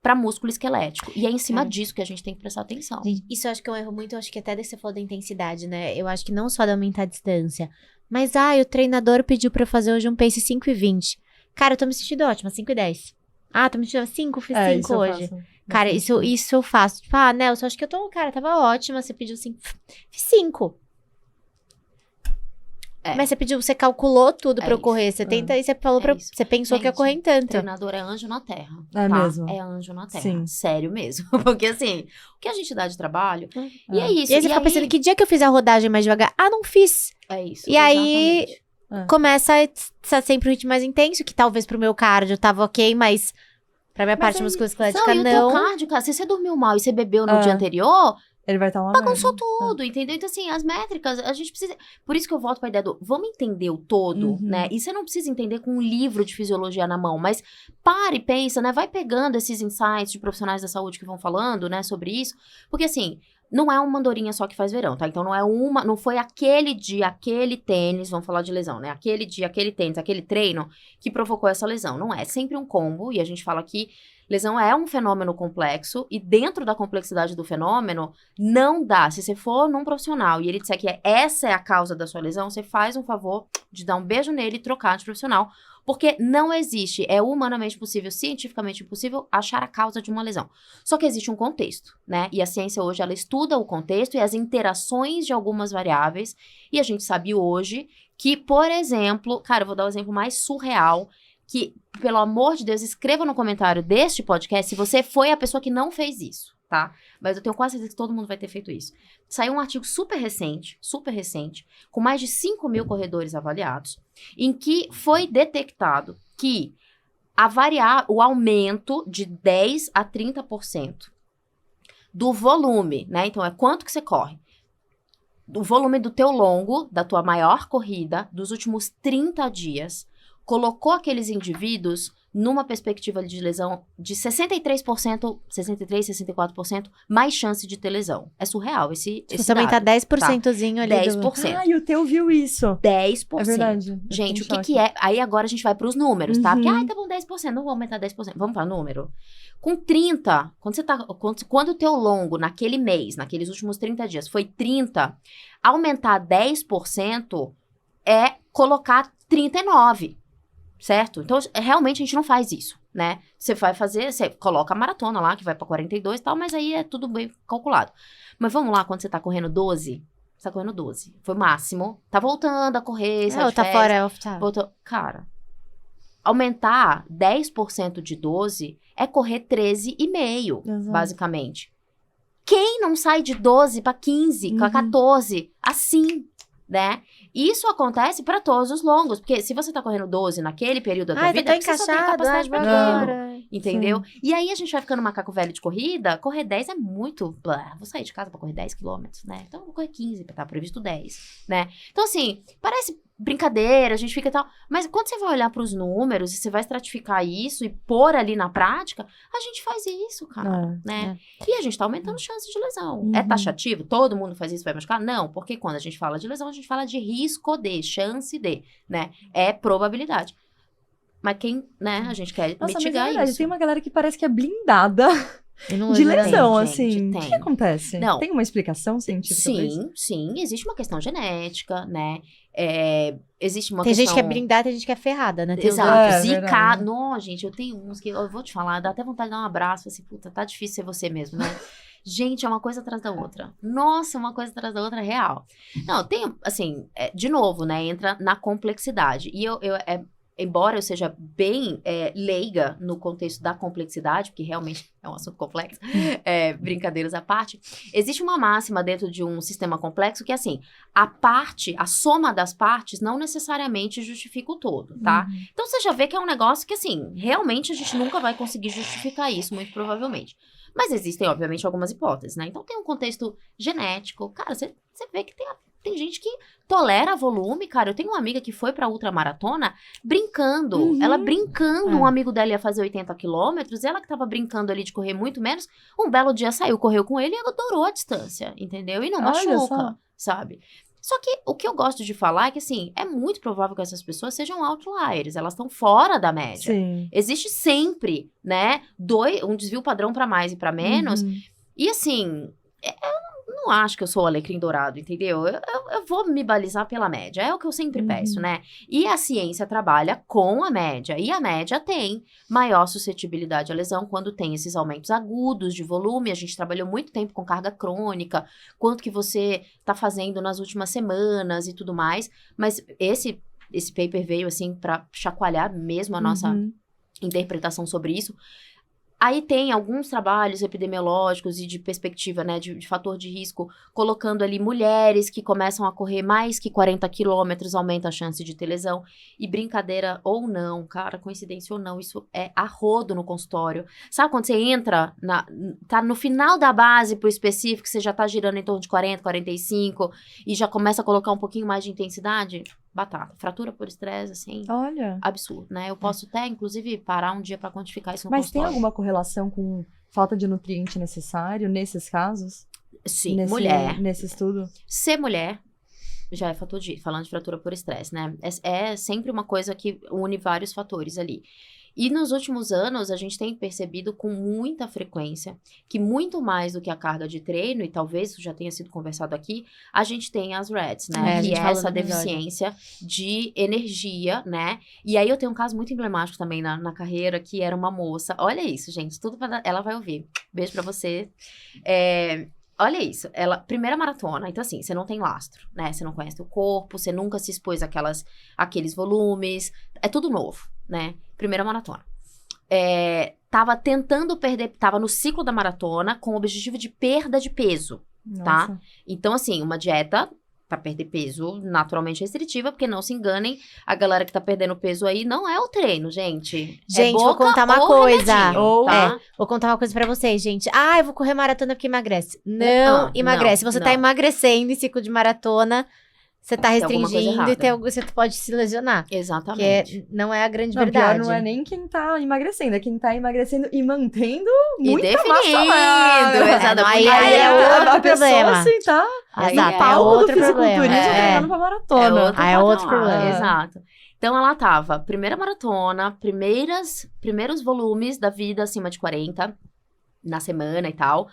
pra músculo esquelético. E é em cima disso que a gente tem que prestar atenção. Gente, isso eu acho que é um erro muito, eu acho que até você falou da intensidade, né? Eu acho que não só de aumentar a distância, mas, o treinador pediu pra eu fazer hoje um pace 5:20. Cara, eu tô me sentindo ótima, 5:10. Tô me sentindo 5, fiz 5 hoje. Cara, isso eu faço. Tipo, Nelson, acho que eu tô, cara, tava ótima, você pediu 5. Fiz 5. Mas você calculou tudo pra eu correr 70 e você falou você pensou que ia correr em tanto. Treinador é anjo na terra. É mesmo. É anjo na terra. Sim. Sério mesmo. Porque assim, o que a gente dá de trabalho, e é isso. E aí você fica pensando, que dia que eu fiz a rodagem mais devagar? Não fiz. É isso. E aí começa a estar sempre um ritmo mais intenso, que talvez pro meu cardio tava ok, mas pra minha parte musculoesquelética não. E o teu cardio, cara, se você dormiu mal e você bebeu no dia anterior... Ele vai estar bagunçou tudo, entendeu? Então, assim, as métricas, a gente precisa... Por isso que eu volto pra ideia vamos entender o todo, né? E você não precisa entender com um livro de fisiologia na mão, mas pare e pensa, né? Vai pegando esses insights de profissionais da saúde que vão falando, né, sobre isso. Porque, assim, não é uma andorinha só que faz verão, tá? Então, não foi aquele dia, aquele tênis, vamos falar de lesão, né? Aquele dia, aquele tênis, aquele treino que provocou essa lesão. Não é sempre um combo, e a gente fala aqui... Lesão é um fenômeno complexo e dentro da complexidade do fenômeno, não dá. Se você for num profissional e ele disser que essa é a causa da sua lesão, você faz um favor de dar um beijo nele e trocar de profissional, Porque não existe, é humanamente possível, cientificamente impossível, achar a causa de uma lesão. Só que existe um contexto, né? E a ciência hoje, ela estuda o contexto e as interações de algumas variáveis. E a gente sabe hoje que, por exemplo, cara, eu vou dar o exemplo mais surreal, que, pelo amor de Deus, escreva no comentário deste podcast se você foi a pessoa que não fez isso, tá? Mas eu tenho quase certeza que todo mundo vai ter feito isso. Saiu um artigo super recente, com mais de 5.000 corredores avaliados, em que foi detectado que o aumento de 10 a 30% do volume, né? Então, é quanto que você corre. O volume do teu longo, da tua maior corrida, dos últimos 30 dias, colocou aqueles indivíduos numa perspectiva de lesão de 64% mais chance de ter lesão. É surreal esse Você aumentar dado, 10%zinho ali. 10%. Ai, o teu viu isso. 10%. É verdade. Gente, Eu o tô em que choque. é? Aí agora a gente vai pros números, tá? Porque, Uhum. tá bom, 10%, não vou aumentar 10%. Vamos para número. Com 30, quando o teu longo naquele mês, naqueles últimos 30 dias, foi 30, aumentar 10% é colocar 39, certo? Então, realmente a gente não faz isso, né? Você coloca a maratona lá, que vai pra 42 e tal, mas aí é tudo bem calculado. Mas vamos lá, quando você tá correndo 12, você tá correndo 12, foi o máximo, tá voltando a correr, saiu de Tá férias, fora, tá. voltou. Cara, aumentar 10% de 12 é correr 13,5, Exato. basicamente. Quem não sai de 12 para 15, para 14, assim, né? Isso acontece para todos os longos, porque se você tá correndo 12 naquele período da tua Ai, vida, tá é porque você só tem encaixado, capacidade para agora. aquilo. Entendeu? E aí a gente vai ficando macaco velho de corrida, correr 10 é muito... Blá, vou sair de casa pra correr 10 quilômetros, né? Então eu vou correr 15, tá previsto 10, né? Então assim, parece brincadeira, a gente fica e tal, mas quando você vai olhar pros números e você vai estratificar isso e pôr ali na prática, a gente faz isso, cara, né? E a gente tá aumentando chances de lesão. É taxativo? Todo mundo faz isso, vai machucar? Não, porque quando a gente fala de lesão, a gente fala de risco de, chance de, né? É probabilidade. Mas quem, né, a gente quer Nossa, mas é mitigar verdade, isso. tem uma galera que parece que é blindada E não de lesa lesão, Tem, assim. gente, O tem. que acontece? Não. Tem uma explicação científica pra isso? Sim, existe uma questão genética, né? Existe uma Tem questão... gente que é blindada, tem gente que é ferrada, né? Tem os Exato, É, Zika. verdade. Não, gente, eu tenho uns que eu vou te falar, dá até vontade de dar um abraço, assim, puta, tá difícil ser você mesmo, né? Gente, é uma coisa atrás da outra. Nossa, uma coisa atrás da outra real. Não, tem, assim, de novo, né? Entra na complexidade. E embora eu seja bem leiga no contexto da complexidade, porque realmente é um assunto complexo, brincadeiras à parte, existe uma máxima dentro de um sistema complexo que é assim, a soma das partes não necessariamente justifica o todo, tá? Então você já vê que é um negócio que, assim, realmente a gente nunca vai conseguir justificar isso, muito provavelmente. Mas existem, obviamente, algumas hipóteses, né? Então tem um contexto genético. Cara, você vê que tem gente que tolera volume, cara. Eu tenho uma amiga que foi pra ultramaratona brincando. Ela brincando, um amigo dela ia fazer 80 quilômetros, ela que tava brincando ali de correr muito menos, um belo dia saiu, correu com ele e adorou a distância, entendeu? E não Olha machuca, só. sabe? Só que o que eu gosto de falar é que, assim, é muito provável que essas pessoas sejam outliers, elas estão fora da média. Sim. Existe sempre, né, um desvio padrão pra mais e pra menos, e assim, eu não acho que eu sou o alecrim dourado, entendeu? Eu vou me balizar pela média, é o que eu sempre peço, né? E a ciência trabalha com a média, e a média tem maior suscetibilidade à lesão quando tem esses aumentos agudos de volume. A gente trabalhou muito tempo com carga crônica, quanto que você tá fazendo nas últimas semanas e tudo mais, mas esse paper veio, assim, pra chacoalhar mesmo a nossa interpretação sobre isso. Aí tem alguns trabalhos epidemiológicos e de perspectiva, né, de fator de risco, colocando ali mulheres que começam a correr mais que 40 quilômetros, aumenta a chance de ter lesão. E brincadeira ou não, cara, coincidência ou não, isso é a rodo no consultório. Sabe quando você entra, tá no final da base pro específico, você já tá girando em torno de 40, 45, e já começa a colocar um pouquinho mais de intensidade? Batata. Fratura por estresse, assim, Olha. absurdo, né? Eu posso até, inclusive, parar um dia pra quantificar isso no Mas tem consultório. alguma correlação com falta de nutriente necessário nesses casos? Sim, Nesse mulher. estudo? Ser mulher já é fator de... Falando de fratura por estresse, né? É sempre uma coisa que une vários fatores ali. E nos últimos anos, a gente tem percebido com muita frequência que muito mais do que a carga de treino, e talvez isso já tenha sido conversado aqui, a gente tem as REDs, É, a né? Que gente é falou essa no episódio. deficiência de energia, né? E aí eu tenho um caso muito emblemático também na carreira, que era uma moça. Olha isso, gente, tudo ela vai ouvir. Beijo pra você. Olha isso, primeira maratona, então assim, você não tem lastro, né? Você não conhece o corpo, você nunca se expôs àqueles volumes, é tudo novo, né? Primeira maratona. Tava tentando perder, tava no ciclo da maratona com o objetivo de perda de peso, tá? Nossa. Então assim, uma dieta pra perder peso naturalmente restritiva, porque não se enganem, a galera que tá perdendo peso aí não é o treino, gente. Gente, vou boca contar uma ou coisa. remedinho, tá? Vou contar uma coisa pra vocês, gente. Eu vou correr maratona porque emagrece. Não emagrece. não, Você tá não. emagrecendo em ciclo de maratona, você tá Tem alguma coisa restringindo e errada. você pode se lesionar. Exatamente. Não é a grande Não, verdade. pior não é nem quem tá emagrecendo, é quem tá emagrecendo e mantendo E muita definindo, massa magra. exato. Aí Aí é a outro pessoa, problema. assim, tá Aí Exato, é é palco outro do problema. fisiculturismo treinando pra maratona. outro problema. Exato. Então, ela tava, primeira maratona, primeiros volumes da vida acima de 40, na semana e tal.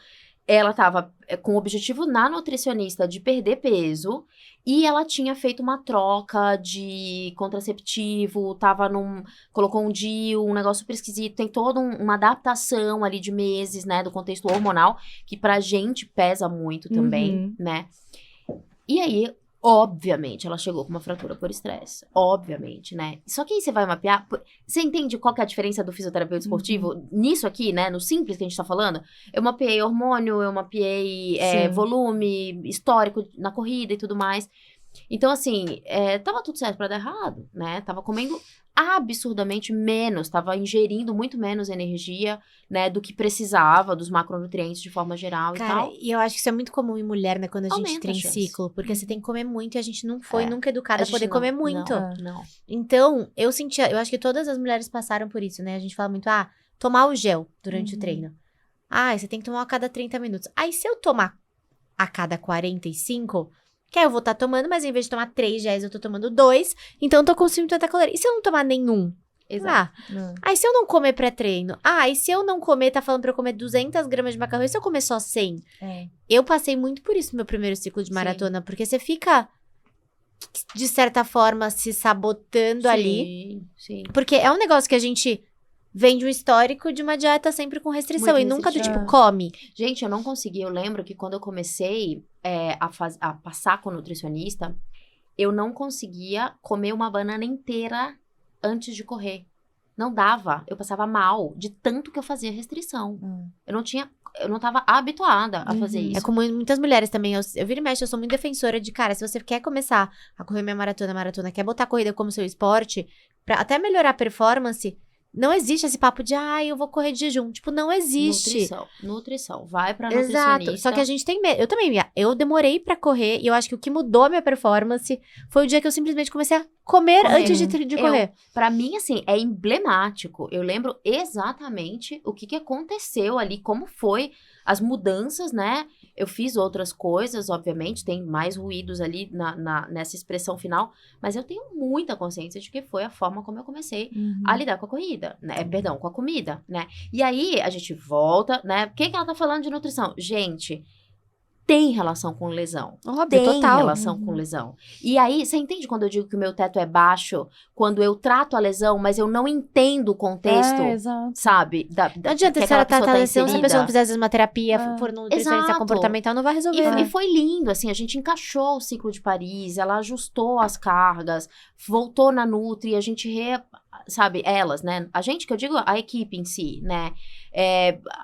Ela tava com o objetivo na nutricionista de perder peso. E ela tinha feito uma troca de contraceptivo, colocou um DIU, um negócio super esquisito. Tem toda uma adaptação ali de meses, né, do contexto hormonal, que pra gente pesa muito também, né. E aí, obviamente, ela chegou com uma fratura por estresse. Obviamente, né? Só que aí você vai mapear. Você entende qual que é a diferença do fisioterapeuta esportivo nisso aqui, né? No simples que a gente tá falando? Eu mapeei hormônio, eu mapeei volume, histórico na corrida e tudo mais. Então, assim, tava tudo certo pra dar errado, né? Tava comendo absurdamente menos, tava ingerindo muito menos energia, né, do que precisava, dos macronutrientes de forma geral e Cara, tal. e eu acho que isso é muito comum em mulher, né? Quando a gente Aumenta tem a chance. ciclo. Porque você tem que comer muito e a gente não foi nunca A educada a gente poder não- comer muito. Não. Então, eu acho que todas as mulheres passaram por isso, né? A gente fala muito, tomar o gel durante o treino. Você tem que tomar a cada 30 minutos. Aí, se eu tomar a cada 45, que aí eu vou estar tomando, mas em vez de tomar 3 géis, eu tô tomando 2, então eu tô consumindo tanta caloria. E se eu não tomar nenhum? Exato. Aí se eu não comer pré-treino? E se eu não comer, tá falando pra eu comer 200 gramas de macarrão, e se eu comer só 100? Eu passei muito por isso no meu primeiro ciclo de maratona, porque você fica, de certa forma, se sabotando ali. Sim. Porque é um negócio que a gente vem de um histórico de uma dieta sempre com restrição, Muito e nunca do restritiva. tipo, come. Gente, eu não consegui. Eu lembro que quando eu comecei a passar com o nutricionista, eu não conseguia comer uma banana inteira antes de correr. Não dava. Eu passava mal de tanto que eu fazia restrição. Eu não tava habituada a fazer isso. É como muitas mulheres também. Eu viro e mexo, eu sou muito defensora de, cara, se você quer começar a correr minha maratona, quer botar a corrida como seu esporte, pra até melhorar a performance, não existe esse papo de, eu vou correr de jejum. Tipo, não existe. Nutrição. Vai pra Exato. nutricionista. Só que a gente tem medo. Eu também, eu demorei pra correr, e eu acho que o que mudou a minha performance foi o dia que eu simplesmente comecei a comer antes de correr. Pra mim, assim, é emblemático. Eu lembro exatamente o que aconteceu ali, como foi as mudanças, né? Eu fiz outras coisas, obviamente, tem mais ruídos ali nessa expressão final, mas eu tenho muita consciência de que foi a forma como eu comecei a lidar com a corrida, né? Perdão, com a comida, né? E aí, a gente volta, né? Por que ela tá falando de nutrição? Gente, tem relação com lesão. Óbvio, Tem total. relação com lesão. E aí, você entende quando eu digo que o meu teto é baixo? Quando eu trato a lesão, mas eu não entendo o contexto, Exato. sabe? Não adianta se ela tá lesão, se a pessoa não fizer às vezes uma terapia, for no nutricionista Exato. comportamental, não vai resolver. E foi lindo, assim, a gente encaixou o ciclo de Paris, ela ajustou as cargas, voltou na Nutri, a gente sabe, elas, né? A gente, que eu digo, a equipe em si, né?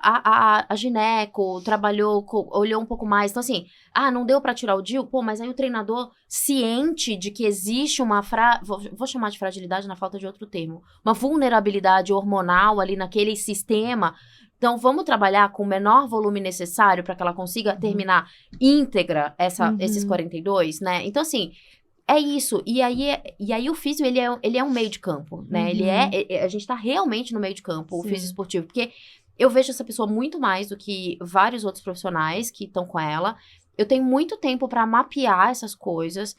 A gineco trabalhou, olhou um pouco mais. Então, assim, não deu pra tirar o DIU? Pô, mas aí o treinador, ciente de que existe uma vou chamar de fragilidade na falta de outro termo, uma vulnerabilidade hormonal ali naquele sistema. Então, vamos trabalhar com o menor volume necessário para que ela consiga terminar íntegra esses 42, né? Então, assim, é isso. E aí o físio, ele é um meio de campo, né? A gente tá realmente no meio de campo, o físio esportivo. Porque eu vejo essa pessoa muito mais do que vários outros profissionais que estão com ela. Eu tenho muito tempo para mapear essas coisas.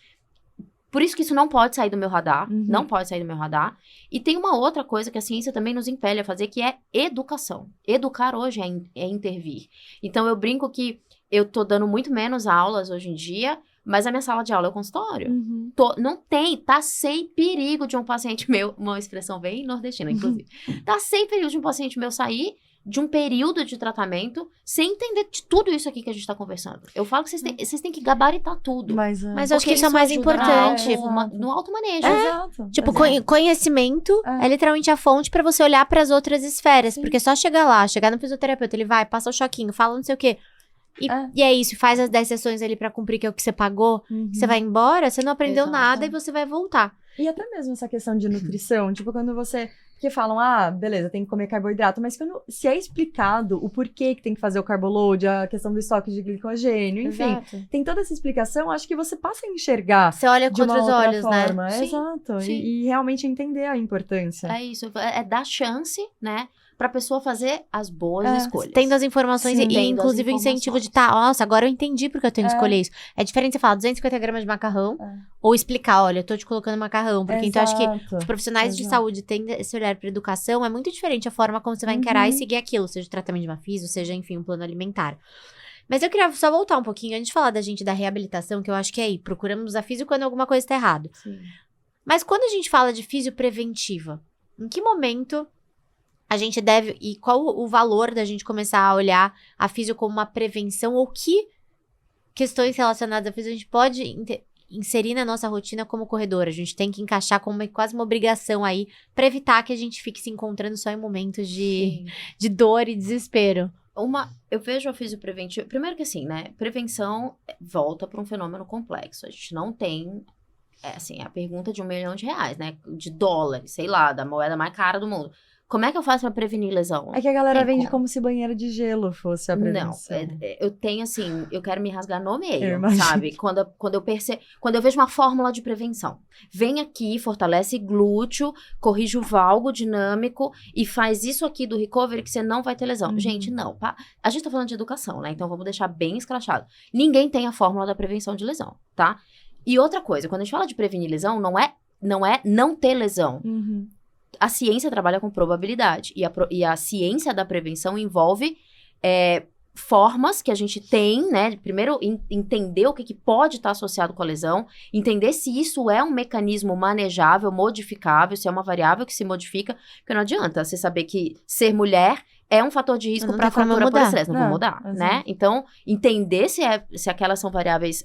Por isso que isso não pode sair do meu radar, Uhum. não pode sair do meu radar. E tem uma outra coisa que a ciência também nos impele a fazer, que é educação. Educar hoje é intervir. Então, eu brinco que eu tô dando muito menos aulas hoje em dia, mas a minha sala de aula é o consultório. Uhum. Tá sem perigo de um paciente meu, uma expressão bem nordestina, inclusive. Tá sem perigo de um paciente meu sair de um período de tratamento sem entender de tudo isso aqui que a gente tá conversando. Eu falo que vocês têm que gabaritar tudo. Mas eu acho que isso é o mais ajuda importante. no automanejo. Exato. Tipo, exato. conhecimento É. é literalmente a fonte pra você olhar pras outras esferas. Sim. Porque só chegar no fisioterapeuta, ele vai, passa o choquinho, fala não sei o quê. E é isso, faz as 10 sessões ali pra cumprir, que é o que você pagou. Uhum. Você vai embora, você não aprendeu Exato. nada e você vai voltar. E até mesmo essa questão de nutrição, tipo, quando você... Porque falam, beleza, tem que comer carboidrato, mas se é explicado o porquê que tem que fazer o carboload, a questão do estoque de glicogênio, enfim, Exato. tem toda essa explicação, acho que você passa a enxergar Você olha de com uma outros outra olhos, forma. né? Sim, Exato. sim. E realmente entender a importância. É isso, é dar chance, né, pra pessoa fazer as boas escolhas. Tendo as informações Sim. e Tendo as inclusive o incentivo de informações. nossa, agora eu entendi porque eu tenho que escolher isso. É diferente você falar 250 gramas de macarrão ou explicar, olha, eu tô te colocando macarrão. Porque então eu acho que Exato. os profissionais de Exato. saúde tendo esse olhar pra educação, é muito diferente a forma como você vai encarar e seguir aquilo, seja o tratamento de uma fisio, seja, enfim, um plano alimentar. Mas eu queria só voltar um pouquinho, antes de falar da gente da reabilitação, que eu acho que é aí, procuramos a fisio quando alguma coisa tá errado. Sim. Mas quando a gente fala de fisio preventiva, em que momento a gente deve, e qual o valor da gente começar a olhar a fisio como uma prevenção, ou que questões relacionadas à fisio a gente pode inserir na nossa rotina como corredor? A gente tem que encaixar como quase uma obrigação aí, pra evitar que a gente fique se encontrando só em momentos de dor e desespero. Eu vejo a fisiopreventiva... Primeiro que assim, né? Prevenção volta para um fenômeno complexo. A gente não tem... assim, a pergunta de R$1 milhão, né? De dólares, sei lá, da moeda mais cara do mundo. Como é que eu faço pra prevenir lesão? É que a galera Tem vende como. como se banheiro de gelo fosse a Não, prevenção. eu tenho assim, eu quero me rasgar no Eu meio, imagino. sabe? Quando eu vejo uma fórmula de prevenção. Vem aqui, fortalece glúteo, corrige o valgo dinâmico e faz isso aqui do recovery que você não vai ter lesão. Uhum. Gente, não. A gente tá falando de educação, né? Então vamos deixar bem escrachado. Ninguém tem a fórmula da prevenção de lesão, tá? E outra coisa, quando a gente fala de prevenir lesão, não é não ter lesão. Uhum. A ciência trabalha com probabilidade. E a ciência da prevenção envolve formas que a gente tem, né? Primeiro, entender o que pode estar associado com a lesão. Entender se isso é um mecanismo manejável, modificável, se é uma variável que se modifica. Porque não adianta você saber que ser mulher é um fator de risco Não para tem como fratura por mudar. estresse. Não vou mudar, Exato. né? Então, entender se aquelas são variáveis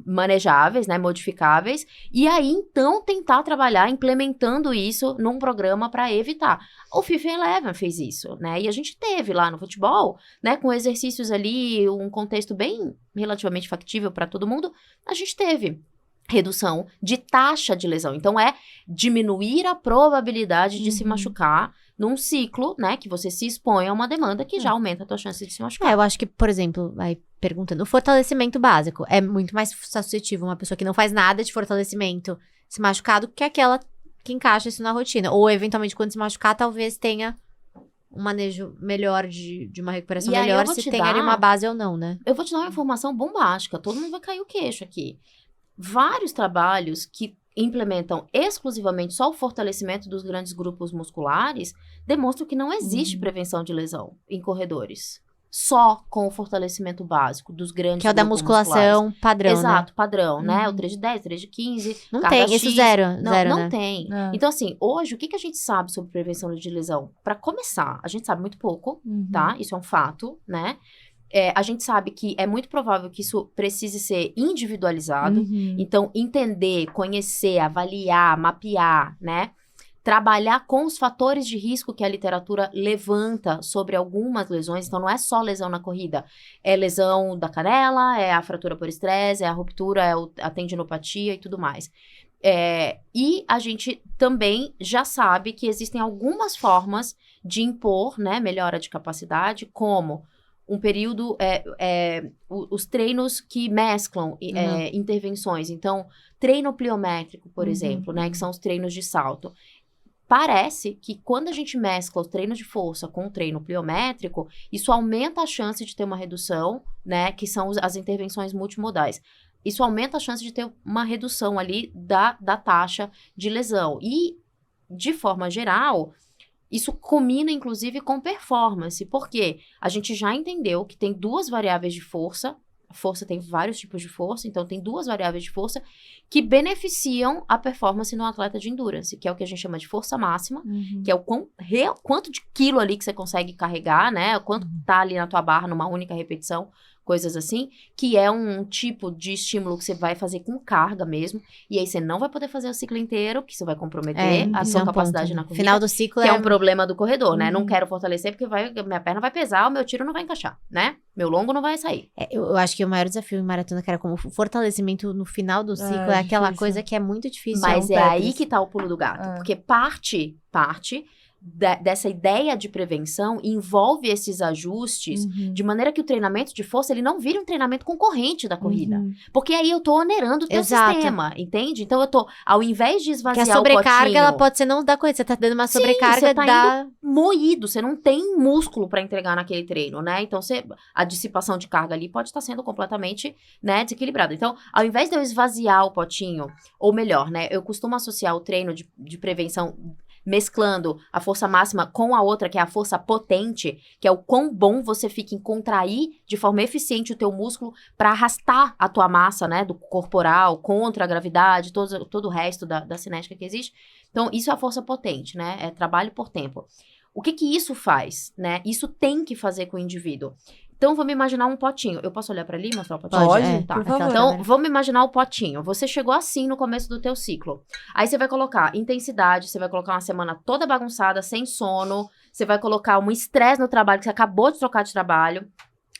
manejáveis, né? Modificáveis. E aí, então, tentar trabalhar implementando isso num programa para evitar. O FIFA Eleven fez isso, né? E a gente teve lá no futebol, né? Com exercícios ali, um contexto bem relativamente factível para todo mundo, a gente teve redução de taxa de lesão. Então, é diminuir a probabilidade de se machucar num ciclo, né, que você se expõe a uma demanda que já aumenta a tua chance de se machucar. Eu acho que, por exemplo, aí perguntando, o fortalecimento básico é muito mais suscetível uma pessoa que não faz nada de fortalecimento se machucar do que aquela que encaixa isso na rotina. Ou, eventualmente, quando se machucar, talvez tenha um manejo melhor de uma recuperação E aí eu melhor, vou se te tem dar- ali uma base ou não, né? Eu vou te dar uma informação bombástica, todo mundo vai cair o queixo aqui. Vários trabalhos que implementam exclusivamente só o fortalecimento dos grandes grupos musculares demonstram que não existe prevenção de lesão em corredores. Só com o fortalecimento básico dos grandes Que é o da grupos musculação musculares. padrão, Exato, padrão, né? Uhum. O 3 de 10, 3 de 15. Não carga tem, isso X. zero, Não, zero, não né? tem. É. Então, assim, hoje, o que a gente sabe sobre prevenção de lesão? Para começar, a gente sabe muito pouco, Uhum. tá? Isso é um fato, né? A gente sabe que é muito provável que isso precise ser individualizado. Uhum. Então, entender, conhecer, avaliar, mapear, né? Trabalhar com os fatores de risco que a literatura levanta sobre algumas lesões. Então, não é só lesão na corrida. É lesão da canela, é a fratura por estresse, é a ruptura, é a tendinopatia e tudo mais. E a gente também já sabe que existem algumas formas de impor, né, melhora de capacidade, como um período, os treinos que mesclam intervenções. Então, treino pliométrico, por exemplo, né, que são os treinos de salto. Parece que quando a gente mescla os treinos de força com o treino pliométrico, isso aumenta a chance de ter uma redução, né, que são as intervenções multimodais. isso aumenta a chance de ter uma redução ali da taxa de lesão. E, de forma geral, isso combina, inclusive, com performance, porque a gente já entendeu que tem 2 variáveis de força. A força tem vários tipos de força, então tem 2 variáveis de força que beneficiam a performance no atleta de endurance, que é o que a gente chama de força máxima, que é o quanto de quilo ali que você consegue carregar, né? O quanto tá ali na tua barra numa única repetição, coisas assim, que é um tipo de estímulo que você vai fazer com carga mesmo, e aí você não vai poder fazer o ciclo inteiro, que isso vai comprometer a sua capacidade na corrida. Final do ciclo que é um problema do corredor, né? Não quero fortalecer porque minha perna vai pesar, o meu tiro não vai encaixar, né? Meu longo não vai sair. Eu acho que o maior desafio em maratona, que era como o fortalecimento no final do ciclo, é aquela difícil. coisa que é muito difícil. Mas é aí que tá o pulo do gato. Porque parte dessa ideia de prevenção envolve esses ajustes de maneira que o treinamento de força, ele não vire um treinamento concorrente da corrida. Porque aí eu tô onerando o teu sistema, entende? Então eu tô, ao invés de esvaziar que a sobrecarga, o potinho, ela pode ser não da corrida, você tá dando uma sobrecarga você tá indo moído, você não tem músculo pra entregar naquele treino, né? Então a dissipação de carga ali pode estar sendo completamente, né, desequilibrada. Então, ao invés de eu esvaziar o potinho, ou melhor, né, eu costumo associar o treino de prevenção mesclando a força máxima com a outra, que é a força potente, que é o quão bom você fica em contrair de forma eficiente o teu músculo para arrastar a tua massa, né, do corporal contra a gravidade, todo o resto da cinética que existe. Então, isso é a força potente, né, é trabalho por tempo. O que isso faz, né? Isso tem que fazer com o indivíduo. Então, vamos imaginar um potinho. Eu posso olhar para ali e mostrar o potinho? Pode, Tá. por favor. Então, vamos imaginar o potinho. Você chegou assim no começo do teu ciclo. Aí você vai colocar intensidade, você vai colocar uma semana toda bagunçada, sem sono, você vai colocar um estresse no trabalho, que você acabou de trocar de trabalho.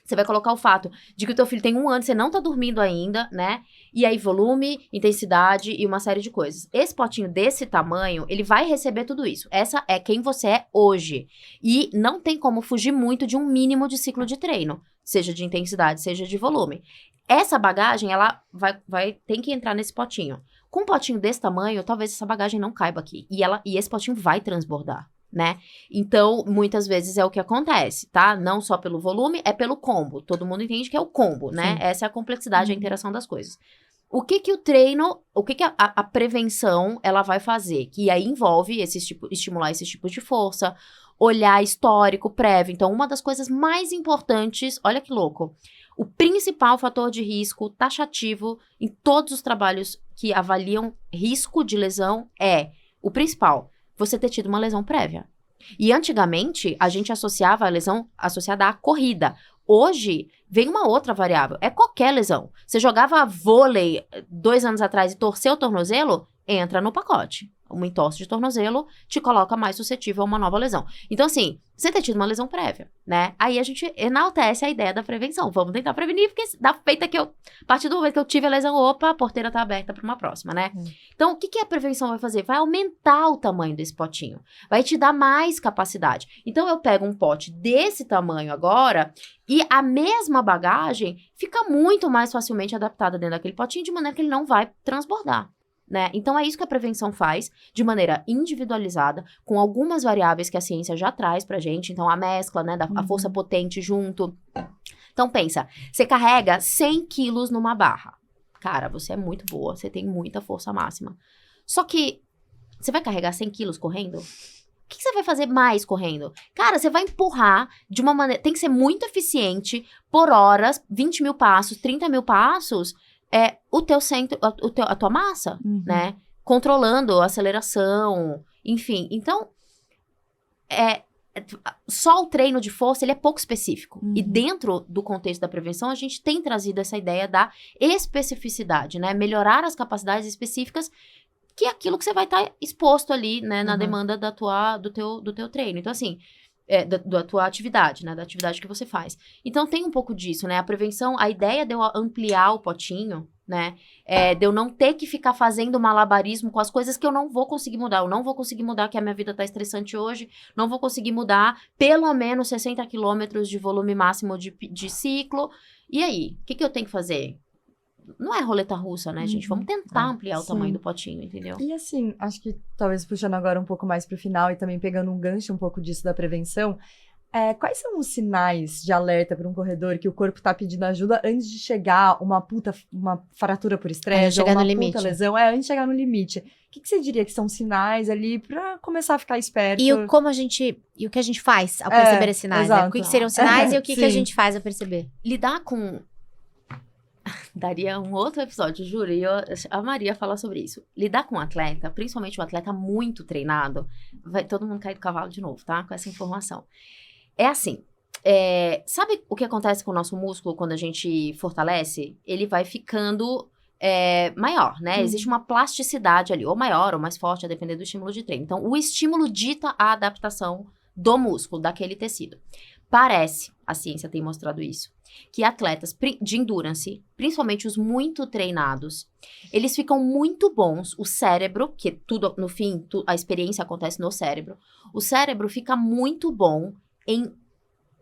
Você vai colocar o fato de que o teu filho tem 1 ano, você não tá dormindo ainda, né? E aí, volume, intensidade e uma série de coisas. Esse potinho desse tamanho, ele vai receber tudo isso. Essa é quem você é hoje. E não tem como fugir muito de um mínimo de ciclo de treino. Seja de intensidade, seja de volume. Essa bagagem, ela tem que entrar nesse potinho. Com um potinho desse tamanho, talvez essa bagagem não caiba aqui. E esse potinho vai transbordar, né? Então, muitas vezes é o que acontece, tá? Não só pelo volume, é pelo combo. Todo mundo entende que é o combo, né? Sim. Essa é a complexidade, a interação das coisas. O que o treino, o que a prevenção, ela vai fazer? Que aí envolve estimular esses tipos de força, olhar histórico, prévio. Então, uma das coisas mais importantes, olha que louco, o principal fator de risco taxativo em todos os trabalhos que avaliam risco de lesão é o principal, você ter tido uma lesão prévia. E antigamente, a gente associava a lesão associada à corrida. Hoje, vem uma outra variável. É qualquer lesão. Você jogava vôlei 2 anos atrás e torceu o tornozelo, entra no pacote. Uma entorse de tornozelo te coloca mais suscetível a uma nova lesão. Então, assim, você ter tido uma lesão prévia, né? Aí a gente enaltece a ideia da prevenção. Vamos tentar prevenir, porque da feita que a partir do momento que eu tive a lesão, opa, a porteira tá aberta para uma próxima, né? Então, o que a prevenção vai fazer? Vai aumentar o tamanho desse potinho. Vai te dar mais capacidade. Então, eu pego um pote desse tamanho agora e a mesma bagagem fica muito mais facilmente adaptada dentro daquele potinho, de maneira que ele não vai transbordar. Né? Então, é isso que a prevenção faz, de maneira individualizada, com algumas variáveis que a ciência já traz pra gente. Então, a mescla, né, a força potente junto. Então, pensa, você carrega 100 quilos numa barra. Cara, você é muito boa, você tem muita força máxima. Só que, você vai carregar 100 quilos correndo? O que você vai fazer mais correndo? Cara, você vai empurrar de uma maneira... Tem que ser muito eficiente, por horas, 20 mil passos, 30 mil passos... o teu centro, a tua massa, né? Controlando a aceleração, enfim. Então, só o treino de força, ele é pouco específico. E dentro do contexto da prevenção, a gente tem trazido essa ideia da especificidade, né? Melhorar as capacidades específicas, que é aquilo que você vai estar exposto ali, né? Na demanda do teu treino. Então, assim... da tua atividade, né? Da atividade que você faz. Então, tem um pouco disso, né? A prevenção, a ideia de eu ampliar o potinho, né? De eu não ter que ficar fazendo malabarismo com as coisas que eu não vou conseguir mudar. Eu não vou conseguir mudar que a minha vida tá estressante hoje. Não vou conseguir mudar pelo menos 60 quilômetros de volume máximo de ciclo. E aí? O que eu tenho que fazer? Não é roleta russa, né, gente? Vamos tentar ampliar o tamanho do potinho, entendeu? E assim, acho que talvez puxando agora um pouco mais pro final e também pegando um gancho um pouco disso da prevenção, Quais são os sinais de alerta para um corredor que o corpo tá pedindo ajuda antes de chegar uma fratura por estresse, ou chegar uma no puta limite. lesão? Antes de chegar no limite. O que você diria que são sinais ali pra começar a ficar esperto? E o que a gente faz ao perceber esses sinais, né? exato. O que seriam sinais e o que a Sim. gente faz ao perceber? Lidar com... Daria um outro episódio, juro, e a Maria fala sobre isso. Lidar com um atleta, principalmente um atleta muito treinado, vai todo mundo cair do cavalo de novo, tá? Com essa informação. É assim, sabe o que acontece com o nosso músculo quando a gente fortalece? Ele vai ficando maior, né? Existe uma plasticidade ali, ou maior ou mais forte, a depender do estímulo de treino. Então, o estímulo dita a adaptação do músculo, daquele tecido. Parece, a ciência tem mostrado isso, que atletas de endurance, principalmente os muito treinados, eles ficam muito bons. O cérebro, que tudo, no fim, a experiência acontece no cérebro, o cérebro fica muito bom em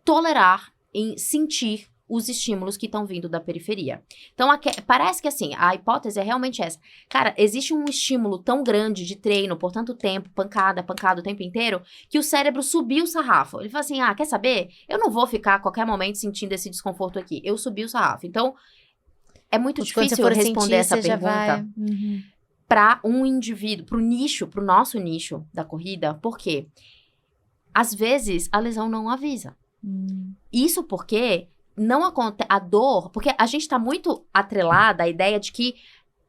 tolerar, em sentir os estímulos que estão vindo da periferia. Então, parece que assim, a hipótese é realmente essa. Cara, existe um estímulo tão grande de treino por tanto tempo, pancada o tempo inteiro, que o cérebro subiu o sarrafo. Ele fala assim, quer saber? Eu não vou ficar a qualquer momento sentindo esse desconforto aqui. Eu subi o sarrafo. Então, é muito difícil responder essa pergunta para um indivíduo, para o nicho, para o nosso nicho da corrida, porque às vezes a lesão não avisa. Isso porque não acontece a dor, porque a gente tá muito atrelada à ideia de que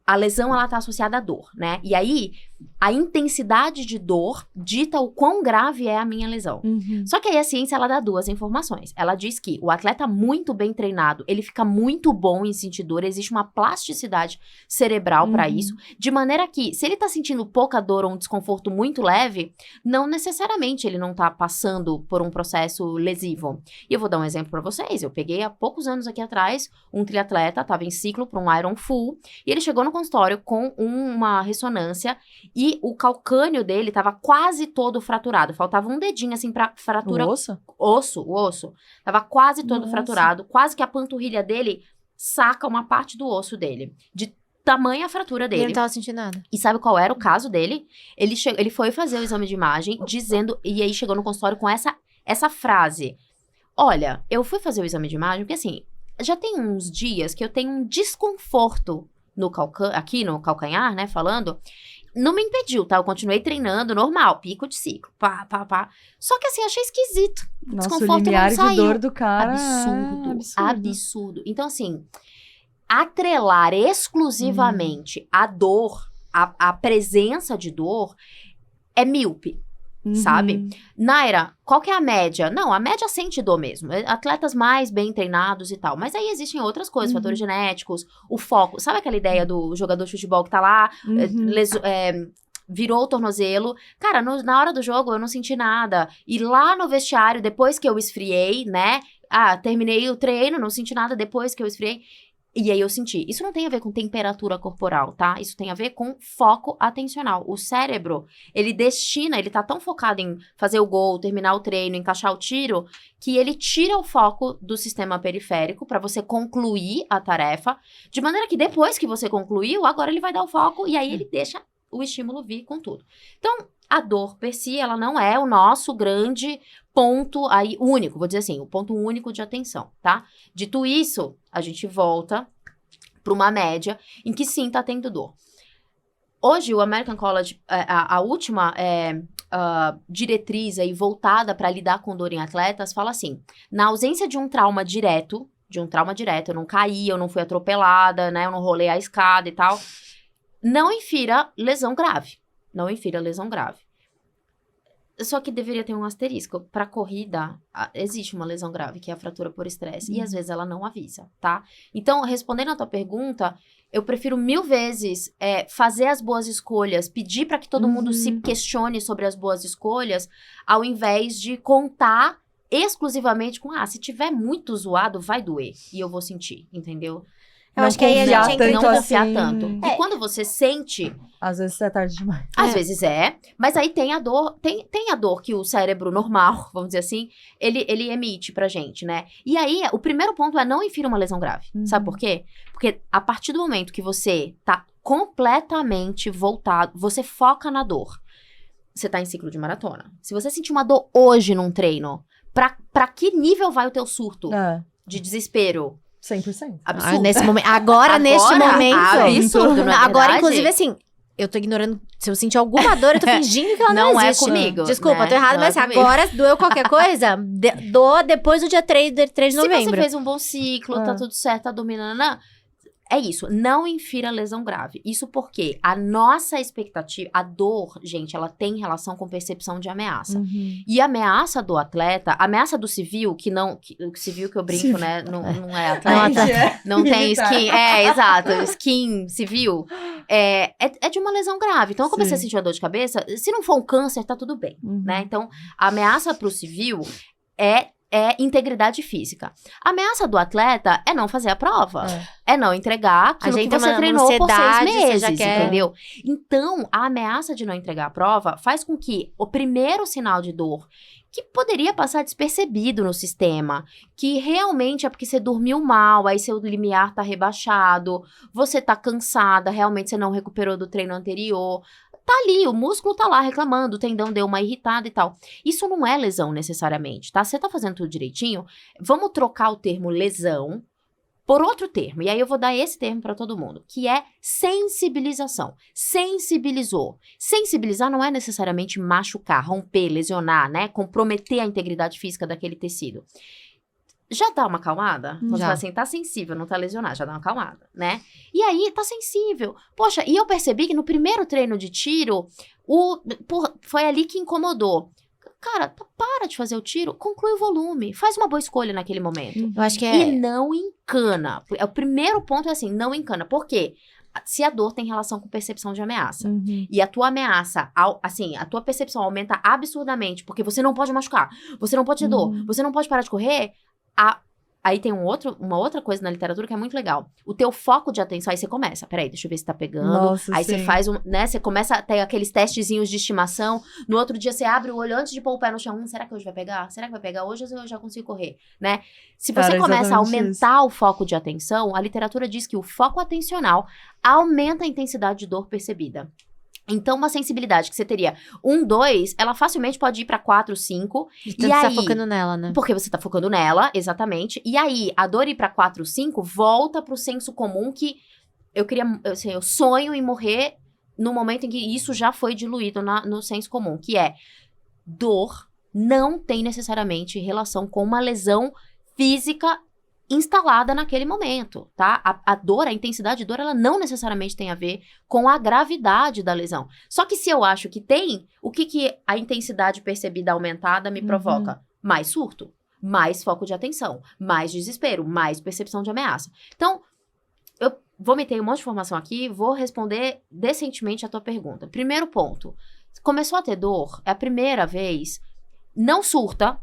a lesão, ela tá associada à dor, né? E aí, a intensidade de dor dita o quão grave é a minha lesão. Só que aí a ciência, ela dá duas informações. Ela diz que o atleta muito bem treinado, ele fica muito bom em sentir dor, existe uma plasticidade cerebral para isso, de maneira que, se ele tá sentindo pouca dor ou um desconforto muito leve, não necessariamente ele não tá passando por um processo lesivo. E eu vou dar um exemplo para vocês. Eu peguei há poucos anos aqui atrás, um triatleta, tava em ciclo para um Iron Full, e ele chegou no consultório com uma ressonância e o calcânio dele tava quase todo fraturado. Faltava um dedinho, assim, pra fratura. O osso? O osso. Tava quase todo Nossa. fraturado. Quase que a panturrilha dele saca uma parte do osso dele. De tamanha fratura E ele dele. não tava sentindo nada. E sabe qual era o caso dele? Ele foi fazer o exame de imagem dizendo... E aí chegou no consultório com essa frase. Olha, eu fui fazer o exame de imagem porque, assim, já tem uns dias que eu tenho um desconforto aqui no calcanhar, né, falando, não me impediu, tá? Eu continuei treinando normal, pico de ciclo, pá. Só que assim, achei esquisito. O Nossa, o desconforto limiar não saiu. de dor do cara Absurdo. Então assim, atrelar exclusivamente a dor, a presença de dor, é míope. Sabe? Naira, qual que é a média? Não, a média sente dor mesmo. Atletas mais bem treinados e tal. Mas aí existem outras coisas, fatores genéticos, o foco. Sabe aquela ideia do jogador de futebol que tá lá, virou o tornozelo? Cara, na hora do jogo eu não senti nada. E lá no vestiário, depois que eu esfriei, né? Terminei o treino, não senti nada depois que eu esfriei. E aí eu senti. Isso não tem a ver com temperatura corporal, tá? Isso tem a ver com foco atencional. O cérebro, ele tá tão focado em fazer o gol, terminar o treino, encaixar o tiro, que ele tira o foco do sistema periférico pra você concluir a tarefa, de maneira que depois que você concluiu, agora ele vai dar o foco e aí ele deixa o estímulo vir com tudo. Então, a dor per si, ela não é o nosso grande ponto aí único, vou dizer assim, o ponto único de atenção, tá? Dito isso, a gente volta para uma média em que sim tá tendo dor. Hoje, o American College, a última diretriz aí voltada para lidar com dor em atletas, fala assim, na ausência de um trauma direto, eu não caí, eu não fui atropelada, né, eu não rolei a escada e tal, não infira lesão grave. Só que deveria ter um asterisco. Para corrida, existe uma lesão grave, que é a fratura por estresse. E às vezes ela não avisa, tá? Então, respondendo a tua pergunta, eu prefiro 1000 vezes fazer as boas escolhas, pedir para que todo mundo se questione sobre as boas escolhas, ao invés de contar exclusivamente com, se tiver muito zoado, vai doer. E eu vou sentir, entendeu? Eu acho que aí a gente entra não confiar tanto. assim. E quando você sente... Às vezes é tarde demais. Às vezes mas aí tem a dor, tem a dor que o cérebro normal, vamos dizer assim, ele emite pra gente, né? E aí, o primeiro ponto é não infira uma lesão grave. Sabe por quê? Porque a partir do momento que você tá completamente voltado, você foca na dor, você tá em ciclo de maratona. Se você sentir uma dor hoje num treino, Pra que nível vai o teu surto É, de desespero? 100%. Absurdo. Nesse momento, agora, neste momento. Absurdo, não é Agora, verdade? inclusive, assim, eu tô ignorando. Se eu sentir alguma dor, eu tô fingindo que ela não Não é existe. comigo, Desculpa, né? tô errada, Não mas é assim, comigo. agora doeu qualquer coisa, dou depois do dia 3 de Se novembro. você fez um bom ciclo, tá tudo certo, tá dormindo, nanã, é isso, não infira lesão grave. Isso porque a nossa expectativa, a dor, gente, ela tem relação com percepção de ameaça. Uhum. E a ameaça do atleta, a ameaça do civil, o civil que eu brinco, Civil. né, não é Não, atleta, não tem Militar. skin, exato, skin civil, é de uma lesão grave. Então, eu comecei a Sim. sentir uma dor de cabeça, se não for um câncer, tá tudo bem, Uhum. né? Então, a ameaça pro civil é integridade física. A ameaça do atleta é não fazer a prova. É não entregar aquilo gente que tem você uma treinou por 6 ansiedade, você meses, já quer- entendeu? Então, a ameaça de não entregar a prova faz com que o primeiro sinal de dor, que poderia passar despercebido no sistema, que realmente é porque você dormiu mal, aí seu limiar tá rebaixado, você tá cansada, realmente você não recuperou do treino anterior, tá ali, o músculo tá lá reclamando, o tendão deu uma irritada e tal. Isso não é lesão necessariamente, tá? Você tá fazendo tudo direitinho, vamos trocar o termo lesão por outro termo, e aí eu vou dar esse termo pra todo mundo, que é sensibilização. Sensibilizou. Sensibilizar não é necessariamente machucar, romper, lesionar, né? Comprometer a integridade física daquele tecido. Já dá uma acalmada? Você Já. fala assim, tá sensível, não tá lesionado, já dá uma acalmada, né? E aí, tá sensível. Poxa, e eu percebi que no primeiro treino de tiro, foi ali que incomodou. Cara, para de fazer o tiro, conclui o volume, faz uma boa escolha naquele momento. Eu acho que E não encana. O primeiro ponto é assim, não encana. Por quê? Se a dor tem relação com percepção de ameaça. Uhum. E a tua ameaça, a tua percepção aumenta absurdamente, porque você não pode machucar, você não pode ter dor, você não pode parar de correr, aí tem uma outra coisa na literatura que é muito legal. O teu foco de atenção, aí você começa, peraí, deixa eu ver se tá pegando. Nossa, aí você sim. faz, você começa a ter aqueles testezinhos de estimação. No outro dia você abre o olho antes de pôr o pé no chão. Será que hoje vai pegar? Será que vai pegar hoje ou eu já consigo correr? Né? Se você Cara, começa a exatamente aumentar o foco de atenção, a literatura diz que o foco atencional aumenta a intensidade de dor percebida. Então, uma sensibilidade que você teria 1, 2, ela facilmente pode ir pra 4, 5. Tanto E você tá aí, focando nela, né? porque você tá focando nela, exatamente. E aí, a dor ir pra 4, 5, volta pro senso comum que eu sonho em morrer no momento em que isso já foi diluído no senso comum, que é dor não tem necessariamente relação com uma lesão física instalada naquele momento, tá? A dor, a intensidade de dor, ela não necessariamente tem a ver com a gravidade da lesão. Só que se eu acho que tem, o que a intensidade percebida aumentada me provoca? Mais surto, mais foco de atenção, mais desespero, mais percepção de ameaça. Então, eu vou meter um monte de informação aqui, vou responder decentemente a tua pergunta. Primeiro ponto, começou a ter dor, é a primeira vez, não surta,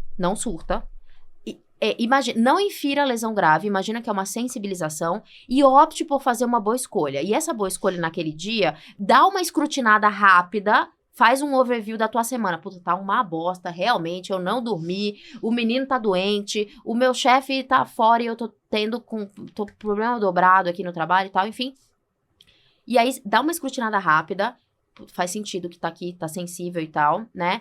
imagina, não infira a lesão grave, imagina que é uma sensibilização e opte por fazer uma boa escolha. E essa boa escolha naquele dia, dá uma escrutinada rápida, faz um overview da tua semana. Puta, tá uma bosta, realmente, eu não dormi, o menino tá doente, o meu chefe tá fora e eu tô problema dobrado aqui no trabalho e tal, enfim. E aí, dá uma escrutinada rápida, faz sentido que tá aqui, tá sensível e tal, né?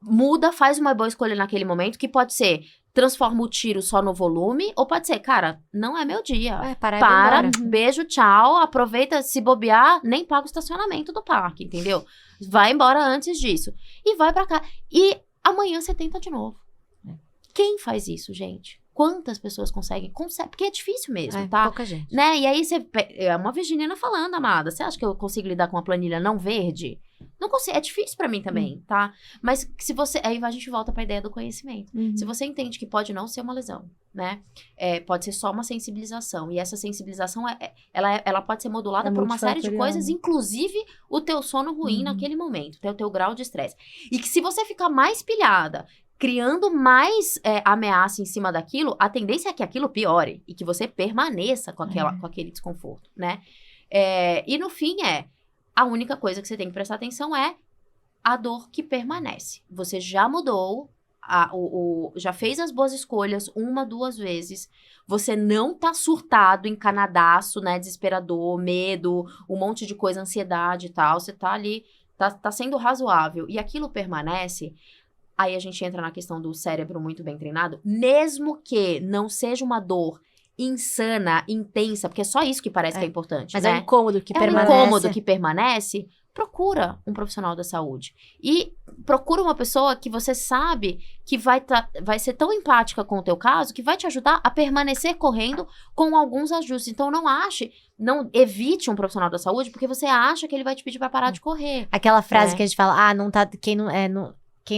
Muda, faz uma boa escolha naquele momento, que pode ser, transforma o tiro só no volume, ou pode ser, cara, não é meu dia. Para, Beijo, tchau, aproveita, se bobear, nem paga o estacionamento do parque, entendeu? Vai embora antes disso. E vai pra cá. E amanhã você tenta de novo. Quem faz isso, gente? Quantas pessoas conseguem? Porque é difícil mesmo, tá? Pouca gente. Né? E aí, é uma virginiana falando, amada. Você acha que eu consigo lidar com uma planilha não verde? Não consigo. É difícil pra mim também, tá? Mas se você... Aí a gente volta pra ideia do conhecimento. Se você entende que pode não ser uma lesão, né? Pode ser só uma sensibilização. E essa sensibilização, ela pode ser modulada por uma série de coisas, inclusive o teu sono ruim naquele momento. O teu grau de estresse. E que se você ficar mais pilhada, criando mais ameaça em cima daquilo, a tendência é que aquilo piore e que você permaneça com aquele desconforto, né? E no fim a única coisa que você tem que prestar atenção é a dor que permanece. Você já mudou, já fez as boas escolhas 1, 2 vezes, você não tá surtado, encanadaço, né, desesperador, medo, um monte de coisa, ansiedade e tal, você tá ali, tá sendo razoável e aquilo permanece. aí a gente entra na questão do cérebro muito bem treinado, mesmo que não seja uma dor insana, intensa, porque é só isso que parece que é importante, Mas né? é um incômodo que é permanece. um incômodo que permanece, procura um profissional da saúde. E procura uma pessoa que você sabe que vai ser tão empática com o teu caso, que vai te ajudar a permanecer correndo com alguns ajustes. Então, não evite um profissional da saúde, porque você acha que ele vai te pedir pra parar de correr. Aquela frase É. que a gente fala, não tá, quem